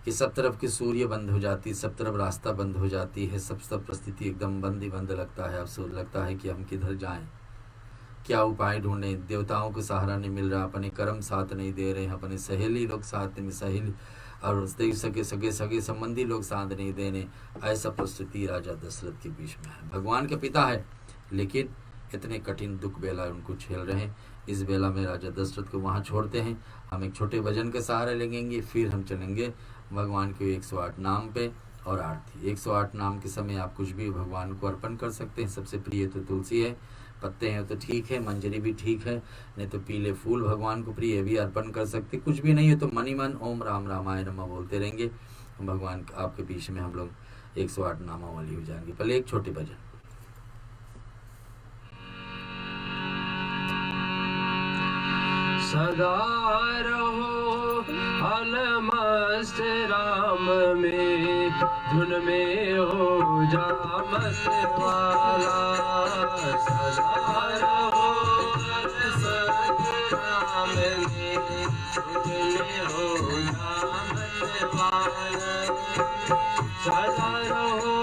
कि सब तरफ की सूर्य बंद हो जाती है, सब तरफ रास्ता बंद हो जाती है, सब परिस्थिति एकदम बंद ही बंद लगता है। अफसोस लगता है कि हम किधर जाएं, क्या उपाय ढूंढें। देवताओं को सहारा नहीं मिल रहा, अपने कर्म साथ नहीं दे रहे हैं, अपने सहेली लोग साथ में, सहेली और सगे संबंधी लोग साथ नहीं दे रहे। ऐसा परिस्थिति राजा दशरथ के बीच में है। भगवान के पिता है लेकिन इतने कठिन दुख बेला उनको झेल रहे हैं। इस बेला में राजा दशरथ को वहाँ छोड़ते हैं, हम एक छोटे भजन के सहारे लेंगे, फिर हम चलेंगे भगवान के 108 नाम पे और आरती। 108 नाम के समय आप कुछ भी भगवान को अर्पण कर सकते हैं। सबसे प्रिय तो तुलसी है, पत्ते हैं तो ठीक है, मंजरी भी ठीक है, नहीं तो पीले फूल भगवान को प्रिय भी अर्पण कर सकते। कुछ भी नहीं है तो मनी मन ओम राम रामाय नमः बोलते रहेंगे। भगवान आपके बीच में हम लोग 108 नामावली हो जाएंगे। पहले एक छोटे भजन। सदा रहो अलमस्त राम में, धुन में हो जा मस्त वाला। सदा रहो अलमस्त नाम में तुझमें हो जामतवाला सदा रहो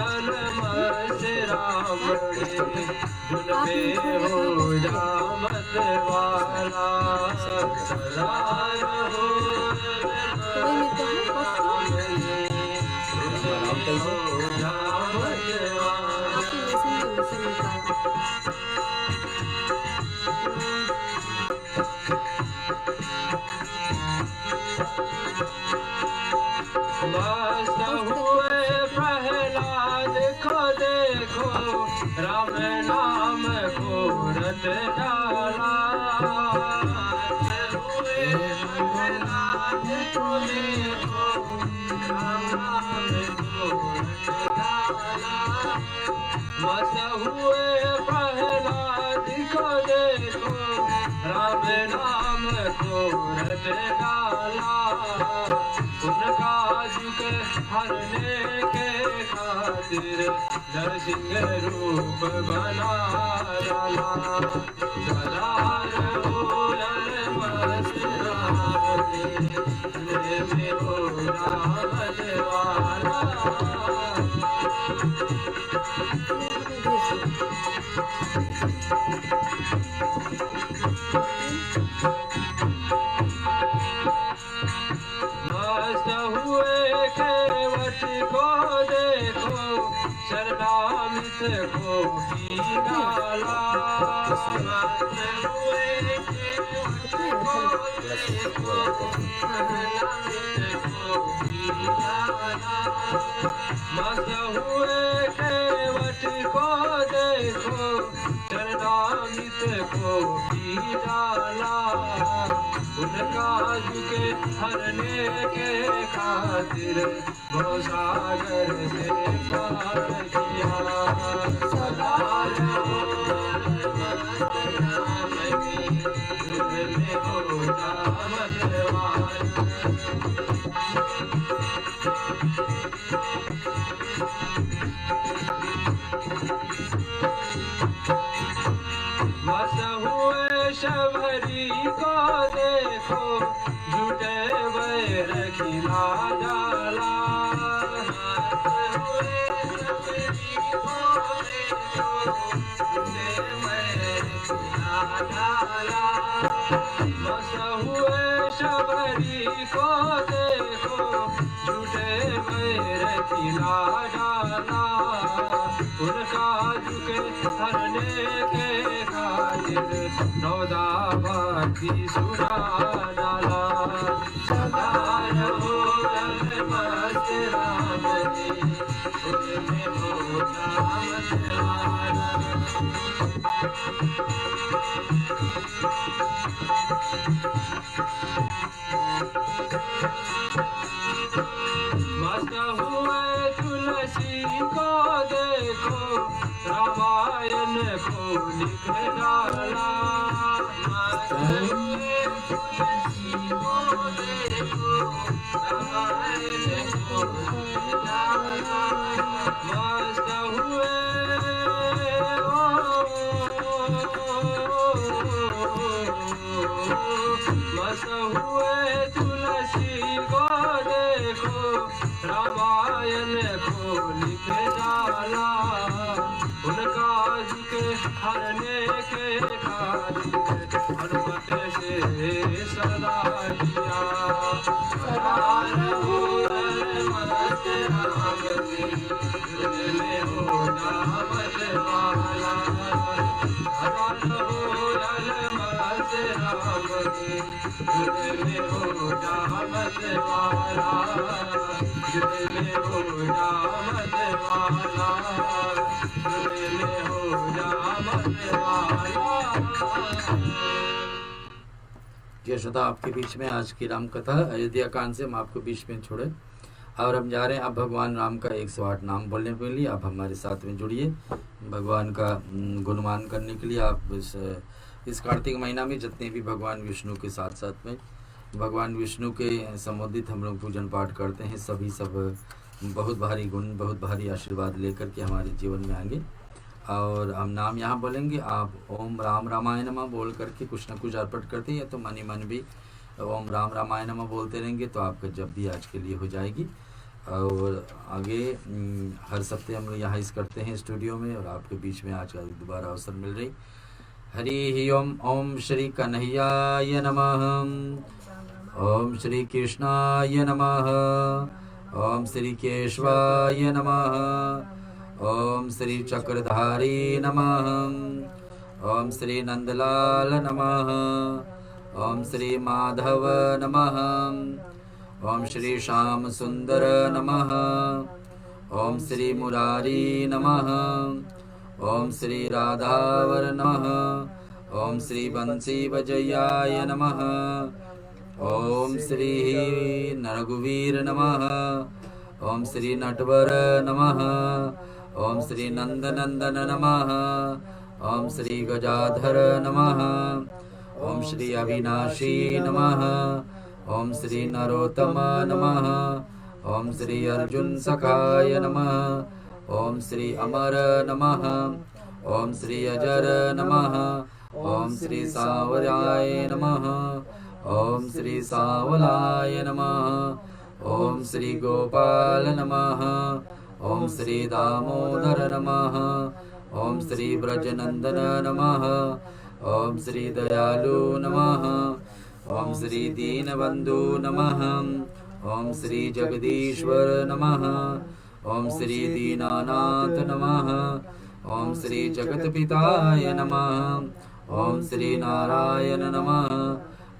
अलमस्त राम रे धुन में हो जामतवाला सदा रहो अलमस्त राम रे धुन में हो जामतवाला मस्त हुए प्रहलाद को देखो राम नाम को रट डाला मस्त हुए प्रहलाद को देखो राम नाम को रट डाला मस्त हुए प्रहलाद को देखो राम नाम को रट डाला उनका जुग हरने के खातिर नरसिंह रूप बना डाला सदा रहो अलमस्त राम रे धुन में हो जामतवाला मस्त हुए केवट को देखो शरणामित को की डाला मस्त हुए केवट को देखो शरणामित को की डाला मस्त हुए केवट को देखो शरणामित को की डाला उनका जुगे हरने के खातिर भवसागर से पार किया सदा रहो अलमस्त राम की धुन में हो जामतवाला मस्त हुए शबरी को देखो जुटे वैर खिला डाला मस्त हुए शबरी को देखो जुटे वैर खिला डाला मस्त हुए शबरी को देखो जुटे वैर खिला डाला उनका जुगे हरने के खातिर नौदावती सुना डाला सदा रहो अलमस्त राम रे धुन में हो जामतवाला मस्त हुए तुलसी को देखो रामायण को लिख डाला मस्त हुए तुलसी को देखो रामायण को लिख डाला मस्त हुए मस्त हुए तुलसी को देखो रामायण को लिख डाला उनका जुगे हरने के खातिर हनुमत से सदा किया सदा रहो अलमस्त राम रे धुन में हो जामतवाला सदा रहो अलमस्त राम रे धुन में हो जामतवाला धुन में हो जामतवाला धुन में हो जामतवाला। यशोदा आपके बीच में आज की राम कथा अयोध्या कांड से हम आपको बीच में छोड़े और हम जा रहे हैं। आप भगवान राम का 108 नाम बोलने के लिए आप हमारे साथ में जुड़िए। भगवान का गुणगान करने के लिए आप इस कार्तिक महीना में जितने भी भगवान विष्णु के साथ साथ में भगवान विष्णु के संबंधित हम लोग पूजन पाठ करते हैं, सभी सब बहुत भारी गुण बहुत भारी आशीर्वाद लेकर के हमारे जीवन में आएंगे। और हम नाम यहाँ बोलेंगे, आप ओम राम रामाय नमः बोल करके कुछ न कुछ अर्पण करते हैं, या तो मन ही मन भी ओम राम रामाय नमः बोलते रहेंगे तो आपका जब भी आज के लिए हो जाएगी। और आगे हर सप्ताह हम लोग यहाँ इस करते हैं स्टूडियो में, और आपके बीच में आज का दोबारा अवसर मिल रही। हरि ओम। ओम श्री कन्हैयाय नमः। ओम श्री कृष्णाय नमः। ओम श्री केशवाय नमः। ओम श्री चक्रधारी नमः। ओम श्री नंदलाल नमः। ओम श्री माधव नमः। ओम श्री श्याम सुंदर नमः। ओम श्री मुरारी नमः। ओम श्री राधावर नमः। ओम श्री बंसी बजयाय नमः। ओम श्री रघुवीर नमः। ओम श्री नटवर नमः। ओम श्री नंदनंदन नमः। ओम श्री गजाधर नमः। ओम श्री अविनाशी नमः। ओम श्री नरोत्तम नमः। ओम श्री अर्जुन सखाय नमः। ओम श्री अमर नमः। ओम श्री अजर नमः। ओम श्री सावराय नमः। ओम श्री सावलाय नमः। ओम श्री गोपाल नमः। ओम श्री दामोदर नमः। ओम श्री ब्रजनंदन नमः। ओम श्री दयालु नमः। ओम श्री दीनबंधु नमः। ओम श्री जगदीश्वर नमः। ओम श्री दीनानाथ नमः। ओम श्री जगतपिताय नमः। ओम श्री नारायण नमः।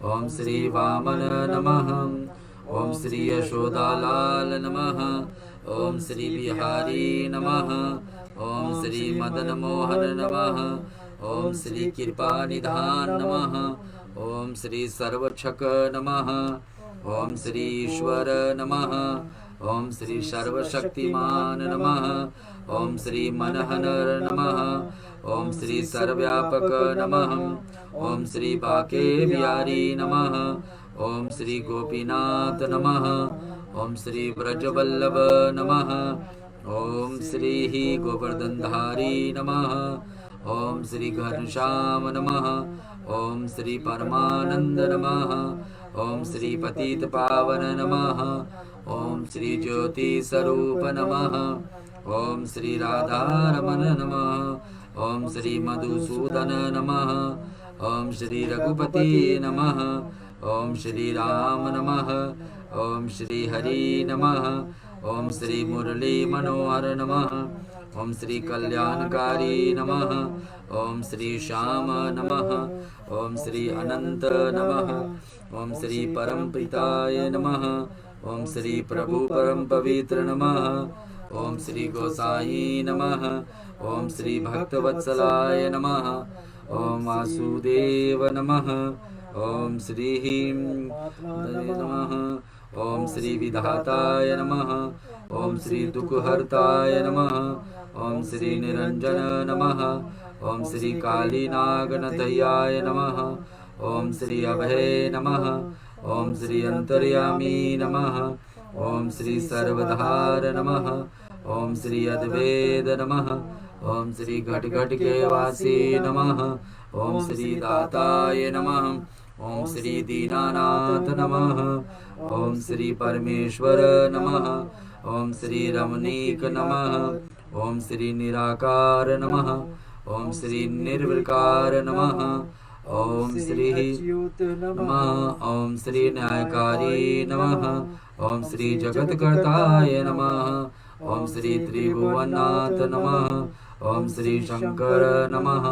ओम श्री वामन नमः। ओम श्री यशोदालाल नमः। ओम श्री बिहारी नमः। ओम श्री मदन मोहन नमः। ओम श्री कृपा निधान नमः। ओम श्री सर्वक्षक नमः। ओम श्री ईश्वर नमः। ओम श्री सर्वशक्तिमान नमः। ओम श्री मनहनर नमः। ओम श्री सर्वव्यापक नमः। ओम श्री बाके बिहारी नमः। ओम श्री गोपीनाथ नमः। ओम श्री ब्रजवल्लभ नमः। ओम श्री गोवर्धनधारी नमः। ओम श्री घनश्याम नमः। ओम श्री परमानंद नमः। ओम श्री पतित पावन नमः। ओम श्री ज्योति स्वरूप नमः। ओम श्री राधारमण नमः। ओम श्री मधुसूदन नमः। ओम श्री रघुपति नमः। ओम श्री राम नमः। ओम श्री हरि नमः। ओम श्री मुरली मनोहर नमः। ओम श्री कल्याणकारी नमः। ओम श्री श्याम नमः। ओम श्री अनंत नमः। ओम श्री परम पिताय नमः। ओम श्री प्रभु परम पवित्र नमः। ओम श्री गोसाई नमः। ओम श्री भक्तवत्सलाय नमः। ओम वासुदेव नमः। ओम श्री नमः। ओम श्री विधाताय नमः। ओम श्री दुःखहर्ताय नमः। ओम श्री निरंजन नमः। ओम श्री कालीनागनतयाय नमः। ओम श्री अभय नमः। ओम श्री अंतर्यामी नमः। ओम श्री सर्वधार नमः। ओम श्री अद्वैत नमः। ओम श्री घट घट के वासी नमः। ओम श्री दाताय नमः। ओम श्री दीनानाथ नमः। ओम श्री परमेश्वर नमः। ओम श्री रमणीक नमः। ओम श्री निराकार नमः। ओम श्री निर्विकार नमः। ओम श्री नमः। ओम श्री न्यायकारी नमः। ओम श्री जगतकर्ताय नमः। ओम श्री त्रिभुवननाथ नमः। ओम श्री शंकर नमः।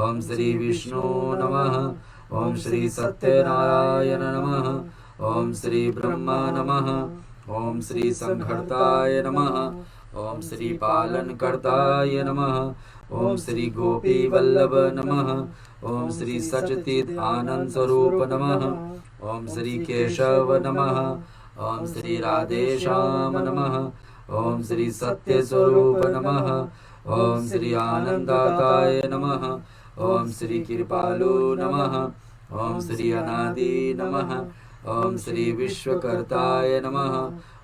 ओम श्री विष्णु नमः। ओम श्री सत्यनारायण नमः। ओम श्री ब्रह्मा नमः। ओम श्री संघर्ताय नमः। ओम श्री पालनकर्ताय नमः। ओम श्री गोपी वल्लभ नमः। ओम श्री सचचित आनंद स्वरूप नमः। ओम श्री केशव नमः। ओम श्री राधेश्याम नमः। ओम श्री सत्य स्वरूप नमः। ओम श्री आनंदाताय नमः। ओम श्री कृपालु नमः। ओम श्री अनादि नमः। ओम श्री विश्वकर्ताय नमः।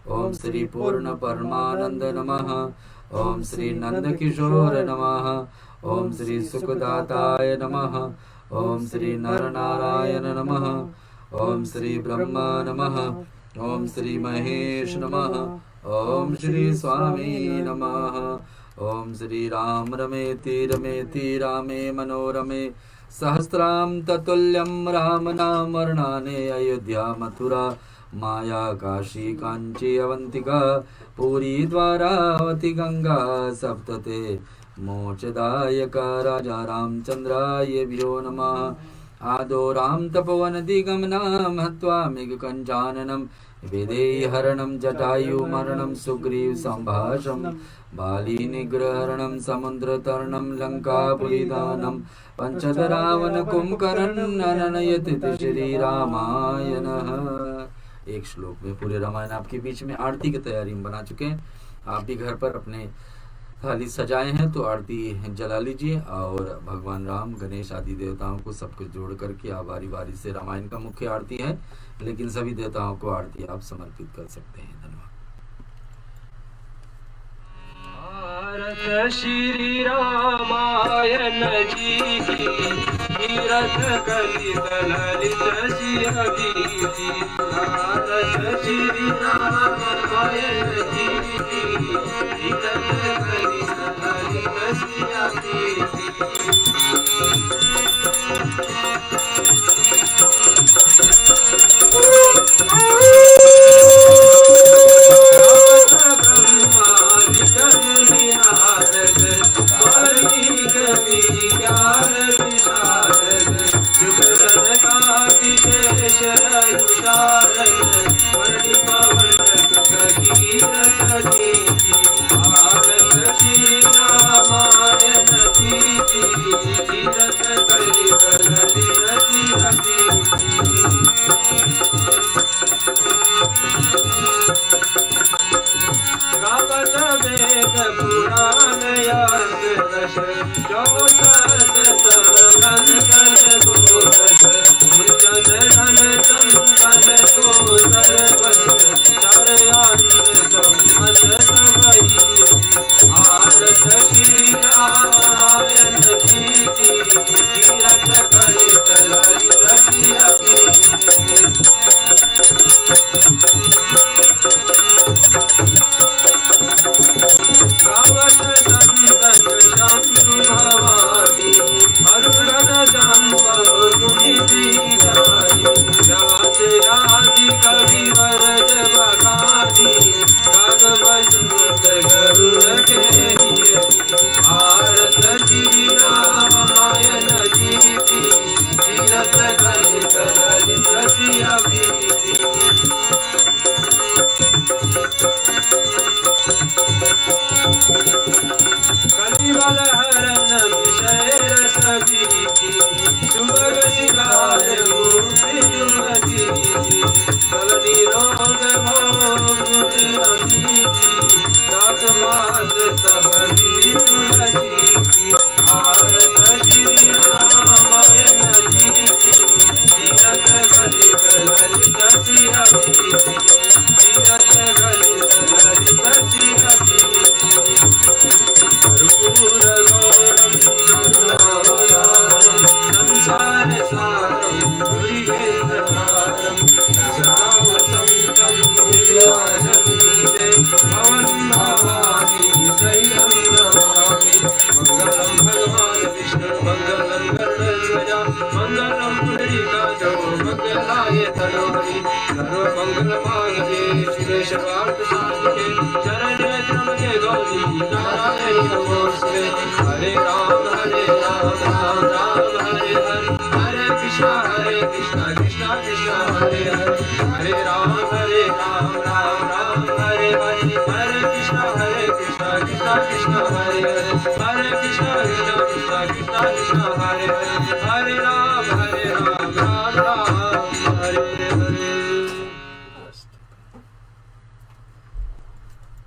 ओम श्री पूर्ण परमानंद नमः। ओम श्री नंद किशोर नमः। ओम श्री सुखदाताय नमः। ओम श्री नर नारायण नमः। ओम श्री ब्रह्मा नमः। ओम श्री महेश नमः। ओम श्री स्वामी नमः। ओम श्री राम रमेति रमेति रामे मनोरमे सहस्राम ततुल्यम राम नाम वर्णाने अयोध्या मथुरा माया काशी कांची अवंतिका पूरी द्वारावती गंगा सप्तते मोक्षदायका राजा रामचंद्राय भ्यो नमः। आदो राम तपोवन दिगमनम हत्वा मेघकंचाननम वेदेहि हरणम जटायु मरणम सुग्रीव संभाषम बाली निग्रहरणम समुद्र तरणम लंकापुरीदानम पंचदरावन कुंभकर्ण अननयति श्री रामायण। एक श्लोक में पूरे रामायण आपके बीच में आरती की तैयारी में बना चुके हैं। आप भी घर पर अपने थाली सजाए हैं तो आरती जला लीजिए और भगवान राम गणेश आदि देवताओं को सब कुछ जोड़ करके आप बारी बारी से, रामायण का मुख्य आरती है लेकिन सभी देवताओं को आरती आप समर्पित कर सकते हैं। धन्यवाद। भारत श्री रामायण जी की तीरथ कलित ललित सिया दीदी। भारत श्री रामायण जी की तीरथ कलित ललित सिया दीदी।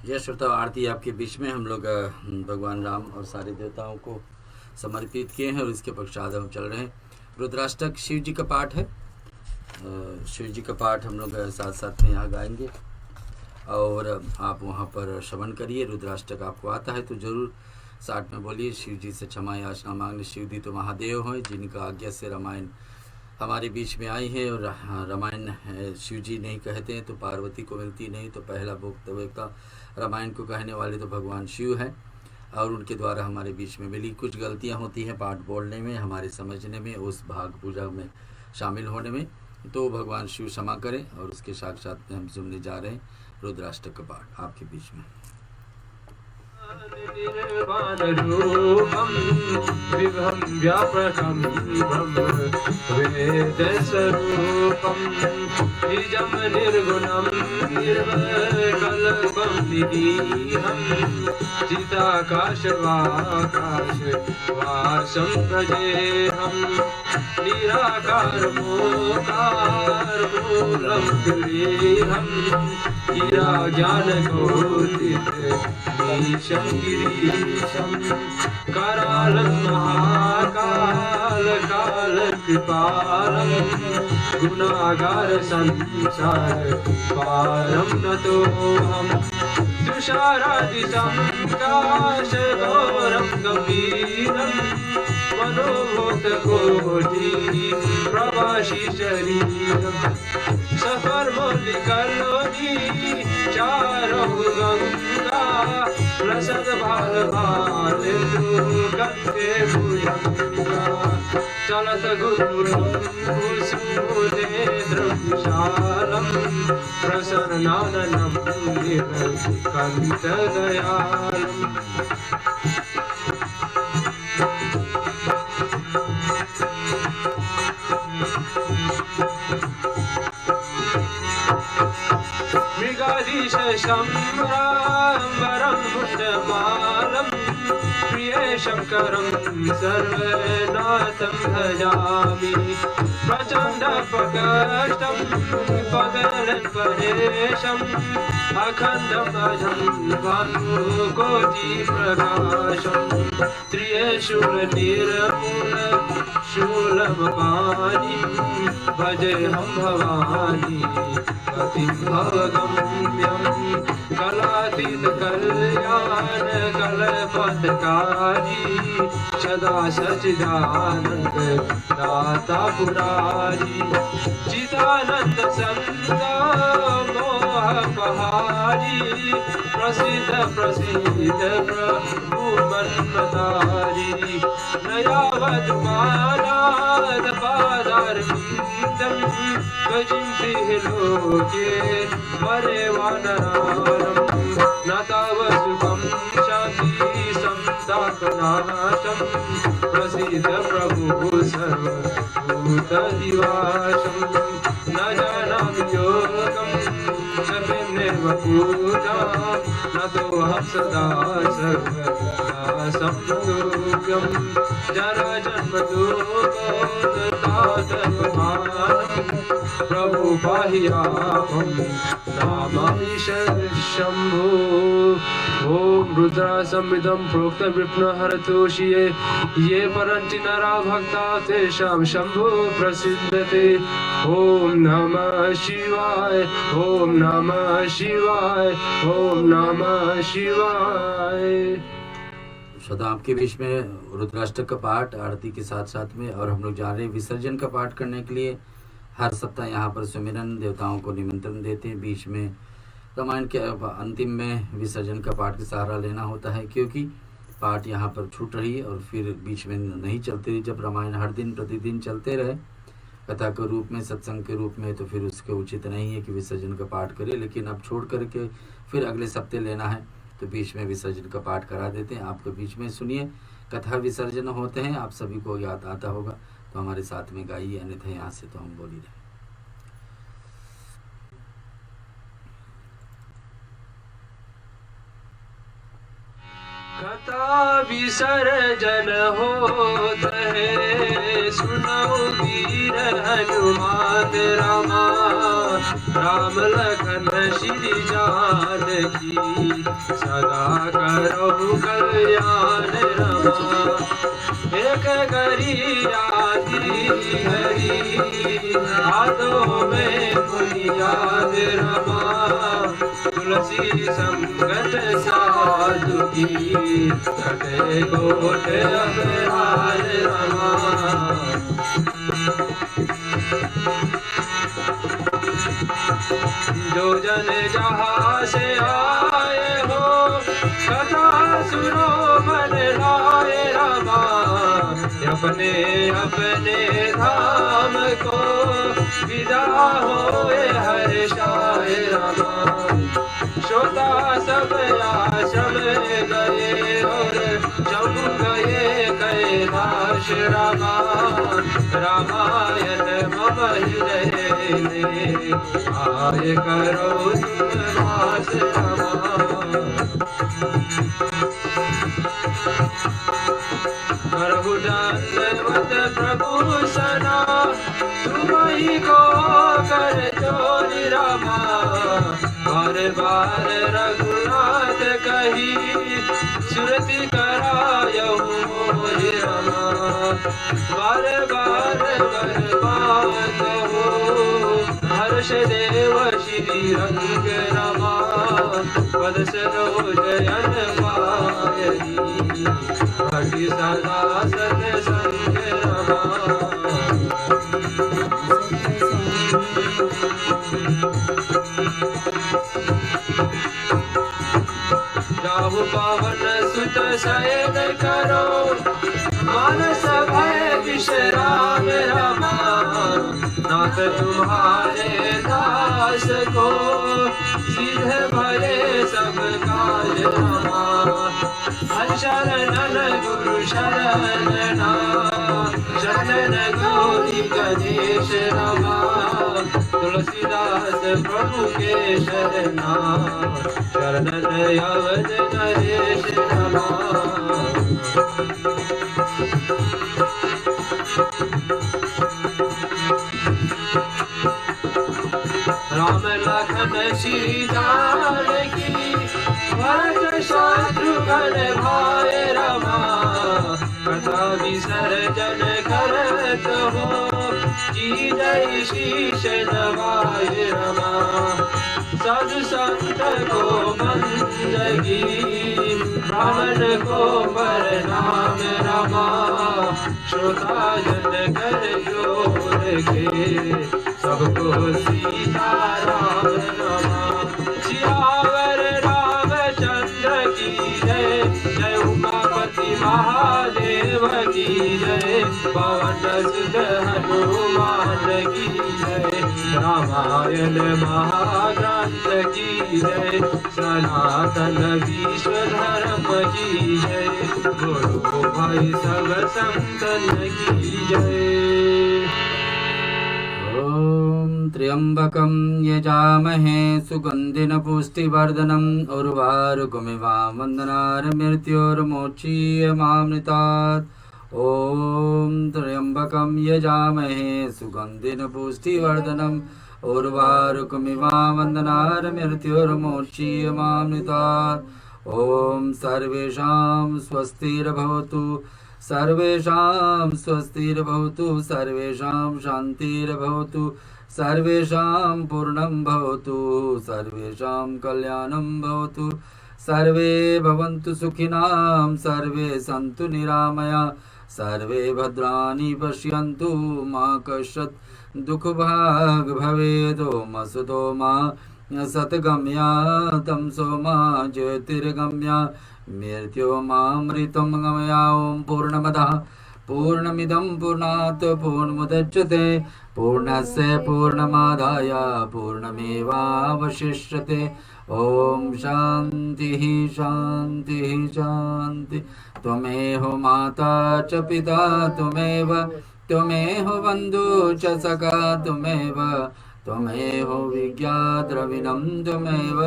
यह श्रोता आरती आपके बीच में हम लोग भगवान राम और सारे देवताओं को समर्पित किए हैं और इसके पश्चात हम चल रहे हैं। रुद्राष्टक शिव जी का पाठ है। शिव जी का पाठ हम लोग साथ साथ में यहाँ गाएंगे और आप वहाँ पर श्रवण करिए। रुद्राष्टक आपको आता है तो जरूर साथ में बोलिए। शिव जी से क्षमा याचना मांगने। शिव जी तो महादेव हैं जिनका आज्ञा से रामायण हमारे बीच में आई है। और रामायण शिव जी नहीं कहते हैं तो पार्वती को मिलती नहीं, तो पहला वक्ता रामायण को कहने वाले तो भगवान शिव हैं और उनके द्वारा हमारे बीच में मिली। कुछ गलतियां होती हैं पाठ बोलने में, हमारे समझने में, उस भाग पूजा में शामिल होने में, तो भगवान शिव क्षमा करें। और उसके साक्षात में हम सुनने जा रहे हैं रुद्राष्टक का पाठ आपके बीच में। निर्वाण रूपम विभम व्यापकम ब्रह्म वेद स्वरूपम निजम निर्गुणम निर्विकल्पम निरीहम चिदाकाश वाकाश वासं भजेहम निराकार मोकार मूलम गृहम गिरा ज्ञान गोदित ईशं गिरीशं करालं महाकाल काल कृपालं गुणागार संसार पारं नतोऽहम् तुषारादिशं काशगौरं गंभीरं मनोभूतकोटि प्रवासी शरीरं सफरमौलिकलोनी चारों गंगा प्रसद भाल भाल गंगे भुजंगा चलत गुरुं कुसुमनेत्रं विशालं प्रसन्नाननं नीलकण्ठदयालम् मृगाधीश शम्बरं मुण्डमालं प्रिय शङ्करं सर्वनाथं भजामि प्रचण्ड प्रकष्टं पगलं परेशम् अखण्डम् अजं भानुकोटिप्रकाशं त्रिशूलनिर्मूल शूलमपाणिं भजेऽहं भवानी गतिं भवगम्यं कलातीत कल्याण कल्पतकारी सदा सच्चिदानन्द दाता पुरारी चिदानन्द संगा मोहपहारी प्रसिद्ध प्रसिद्ध प्रभु मन्मतारी नयावद् मानाद पादारविन्दं गजिन्तिः लोके वरे वानराणं न ताव सुखं शान्ति संतापनाशं प्रसिद्ध प्रभु सर्वभूतनिवासं न जानामि योगं शपिन्नेव पूजा न तोऽहं सदा सर्वदा संयोगं जरा जन्म प्रभु पाहियाहं नामामि शम्भो। ओम रुद्रा संविदं प्रोक्त विष्णु हरतोषि ये परन्ति नरा भक्ता तेषां शम्भो प्रसिद्धते। ओम नमः शिवाय ओम नमः शिवाय ओम नमः शिवाय। सदा आपके बीच में रुद्राष्टक का पाठ आरती के साथ साथ में, और हम लोग जा रहे हैं विसर्जन का पाठ करने के लिए। हर सप्ताह यहाँ पर सुमिरन देवताओं को निमंत्रण देते हैं। बीच में रामायण के अंतिम में विसर्जन का पाठ का सहारा लेना होता है, क्योंकि पाठ यहाँ पर छूट रही है और फिर बीच में नहीं चलते रही। जब रामायण हर दिन प्रतिदिन चलते रहे कथा के रूप में, सत्संग के रूप में, तो फिर उसके उचित नहीं है कि विसर्जन का पाठ करें। लेकिन अब छोड़ करके फिर अगले सप्ताह लेना है तो बीच में विसर्जन का पाठ करा देते हैं। आपके बीच में सुनिए, कथा विसर्जन होते हैं, आप सभी को याद आता होगा तो हमारे साथ में गाइए, अन्यथा यहाँ से तो हम बोल ही रहे। कथा विसर्जन होत है सुनो वीर हनुमान रामा राम लखन श्री जानकी सदा करो कल्याण रमा। एक गरी आदि हरि हाथों में बुनियाद रमा तुलसी संगत साधु की, कटे कोट अपराध रमा। जो जन जहाँ से आए हो, कथा सुनो मन लाए रमा। अपने अपने धाम को विदा होए हर्षाए रमा। श्रोता सब आश्रम गए और जब गए कैलाश रमा। रामायण मम हृदय में आय करो तुम वास रमा। प्रभु दंडवत प्रभु सना, तुम ही को कर चोरी रमा। बार बार रघुनाथ कही, सुरति करायहु मोहि रमा। बार बार बरबाद हो, हर्ष देव श्री रंग रमा। पद सरोज अन पायनी, भक्ति सदा सत्संग रमा। जाहु पावन सुत शयन करो, मानस भय विश्राम रमा। नाथ तुम्हारे दास को, सिद्ध भये सब काज रमा। शरणन गुरु शरणना, शरणन गौरी गणेश रमा। तुलसीदास प्रभु के शरणा, शरणन अवध नरेश रमा। राम लखन श्री जानकी, भरत शत्रुघ्न भाई रमा। कथा विसर्जन करत हो, की जय शीश नवाय रमा। साधु संत को बंदगी, ब्राह्मण को प्रणाम रमा। श्रोता जन कर जोर के, सबको सीताराम रमा। सियावर रामचंद्र की जय, जय उमापति महादेव की जय। पवन सुत हनुमान की जय, रामायण महाग्रंथ की जय। सनातन विश्व धर्म की जय, गुरु भाई सब संतन की जय। ओम त्र्यंबकं यजामहे सुगंधिन पुष्टिवर्धनम्, उर्वारुकमिवां वन्दनार्मृत्योर्मोक्षीयमामृतात्। ओम त्र्यंबकं यजामहे सुगंधिन पुष्टिवर्धनम्, उर्वारुकमिवां वन्दनार्मृत्योर्मोक्षीयमामृतात्। ओम सर्वेषां स्वस्तिर्भवतु, सर्वेषां स्वस्तिर्भवतु, सर्वेषां शान्तिर्भवतु, सर्वेषां पूर्णं भवतु, सर्वेषां कल्याणं भवतु। सर्वे भवन्तु सुखिनां, सर्वे सन्तु निरामया, सर्वे भद्राणि पश्यन्तु मा कश्चित् दुःखभाग् भवेत्। ओम असतो मा सद्गमया, तमसो मा ज्योतिर्गमया, मृत्योर्मामृतं गमया। ओम पूर्णमदः पूर्णमिदं पूर्णात् पूर्णमुदच्यते, पूर्णस्य पूर्णमादाय पूर्णमेवावशिष्यते। ओम शान्तिः शान्तिः शान्तिः। त्वमेव माता च पिता त्वमेव, त्वमेव बन्धु च सखा त्वमेव, त्वमेव विज्ञाद्रविणं त्वमेव,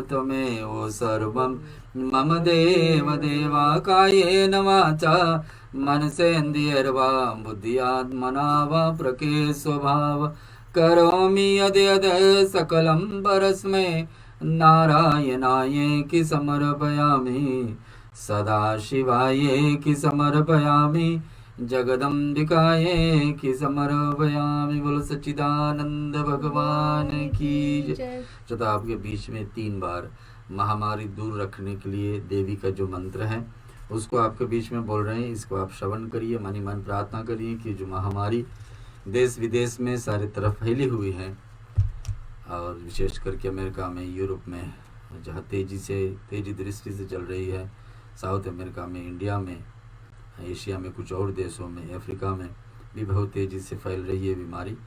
त्वमेव सर्वं मम देव देवा। कायेन वाचा मनसेन्द्रियर्वा बुद्ध्यात्मना वा प्रकृते स्वभाव, करोमि यद्यद् सकलं परस्मै नारायणाय समर्पयामि, सदाशिवाय समर्पयामि। जगदम्बिकाये की समर्पयामि। बोलो सच्चिदानंद भगवान की जय। तथा आपके बीच में 3 बार महामारी दूर रखने के लिए देवी का जो मंत्र है उसको आपके बीच में बोल रहे हैं। इसको आप श्रवण करिए, मन ही मन प्रार्थना करिए कि जो महामारी देश विदेश में सारे तरफ फैली हुई है और विशेष करके अमेरिका में, यूरोप में जहाँ तेजी दृष्टि से चल रही है, साउथ अमेरिका में, इंडिया में, एशिया में, कुछ और देशों में, अफ्रीका में भी बहुत तेज़ी से फैल रही है बीमारी।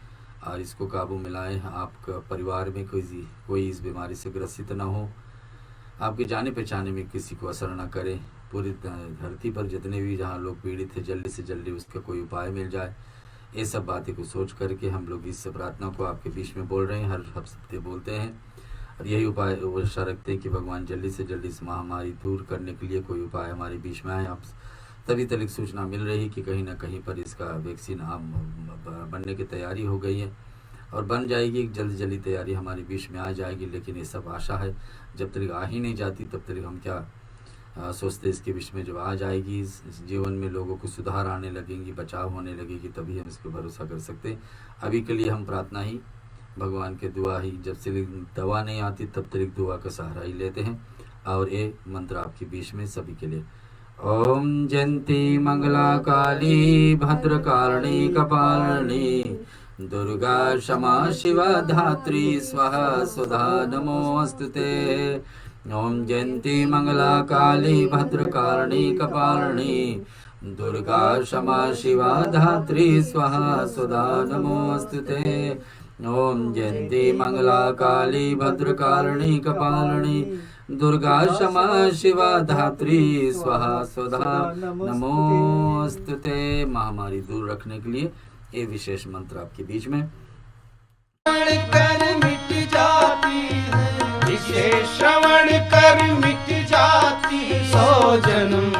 और इसको काबू में लाएं। आपका परिवार में कोई इस बीमारी से ग्रसित न हो, आपके जाने पहचाने में किसी को असर न करे। पूरी धरती पर जितने भी जहाँ लोग पीड़ित हैं जल्दी से जल्दी उसका कोई उपाय मिल जाए। ये सब बातें को सोच करके हम लोग इस प्रार्थना को आपके बीच में बोल रहे हैं, हर हफ्ते बोलते हैं। और यही उपाय वो आशा रखते हैं कि भगवान जल्दी से जल्दी इस महामारी दूर करने के लिए कोई उपाय हमारे बीच में आए। आप तभी तक सूचना मिल रही कि कहीं ना कहीं पर इसका वैक्सीन बनने की तैयारी हो गई है और बन जाएगी, जल्दी तैयारी हमारे बीच में आ जाएगी। लेकिन ये सब आशा है, जब तक आ ही नहीं जाती तब तक हम क्या सोचते इसके बीच में। जब आ जाएगी, जीवन में लोगों को सुधार आने लगेंगी, बचाव होने लगेगी, तभी हम इस पर भरोसा कर सकते हैं। अभी के लिए हम प्रार्थना ही, भगवान के दुआ ही, जब से दवा नहीं आती तब तक दुआ का सहारा ही लेते हैं। और ये मंत्र आपके बीच में सभी के लिए। ओम जयंती मंगला काली भद्रकालिनी कपालिनी दुर्गा क्षमा शिवा धात्री स्वाहा सुधा नमोस्तुते। ओम जयंती मंगला काली भद्रकालिनी कपालिनी दुर्गा क्षमा शिवा धात्री स्वाहा सुधा नमोस्तुते। ओम जयंती मंगला काली भद्रकालिनी कपालिनी दुर्गा क्षमा शिवा धात्री स्वाहा स्वधा नमोस्तुते। महामारी दूर रखने के लिए ये विशेष मंत्र आपके बीच में। कर मिट जाती है, विशेष श्रवण कर मिट जाती है, 100 जन्म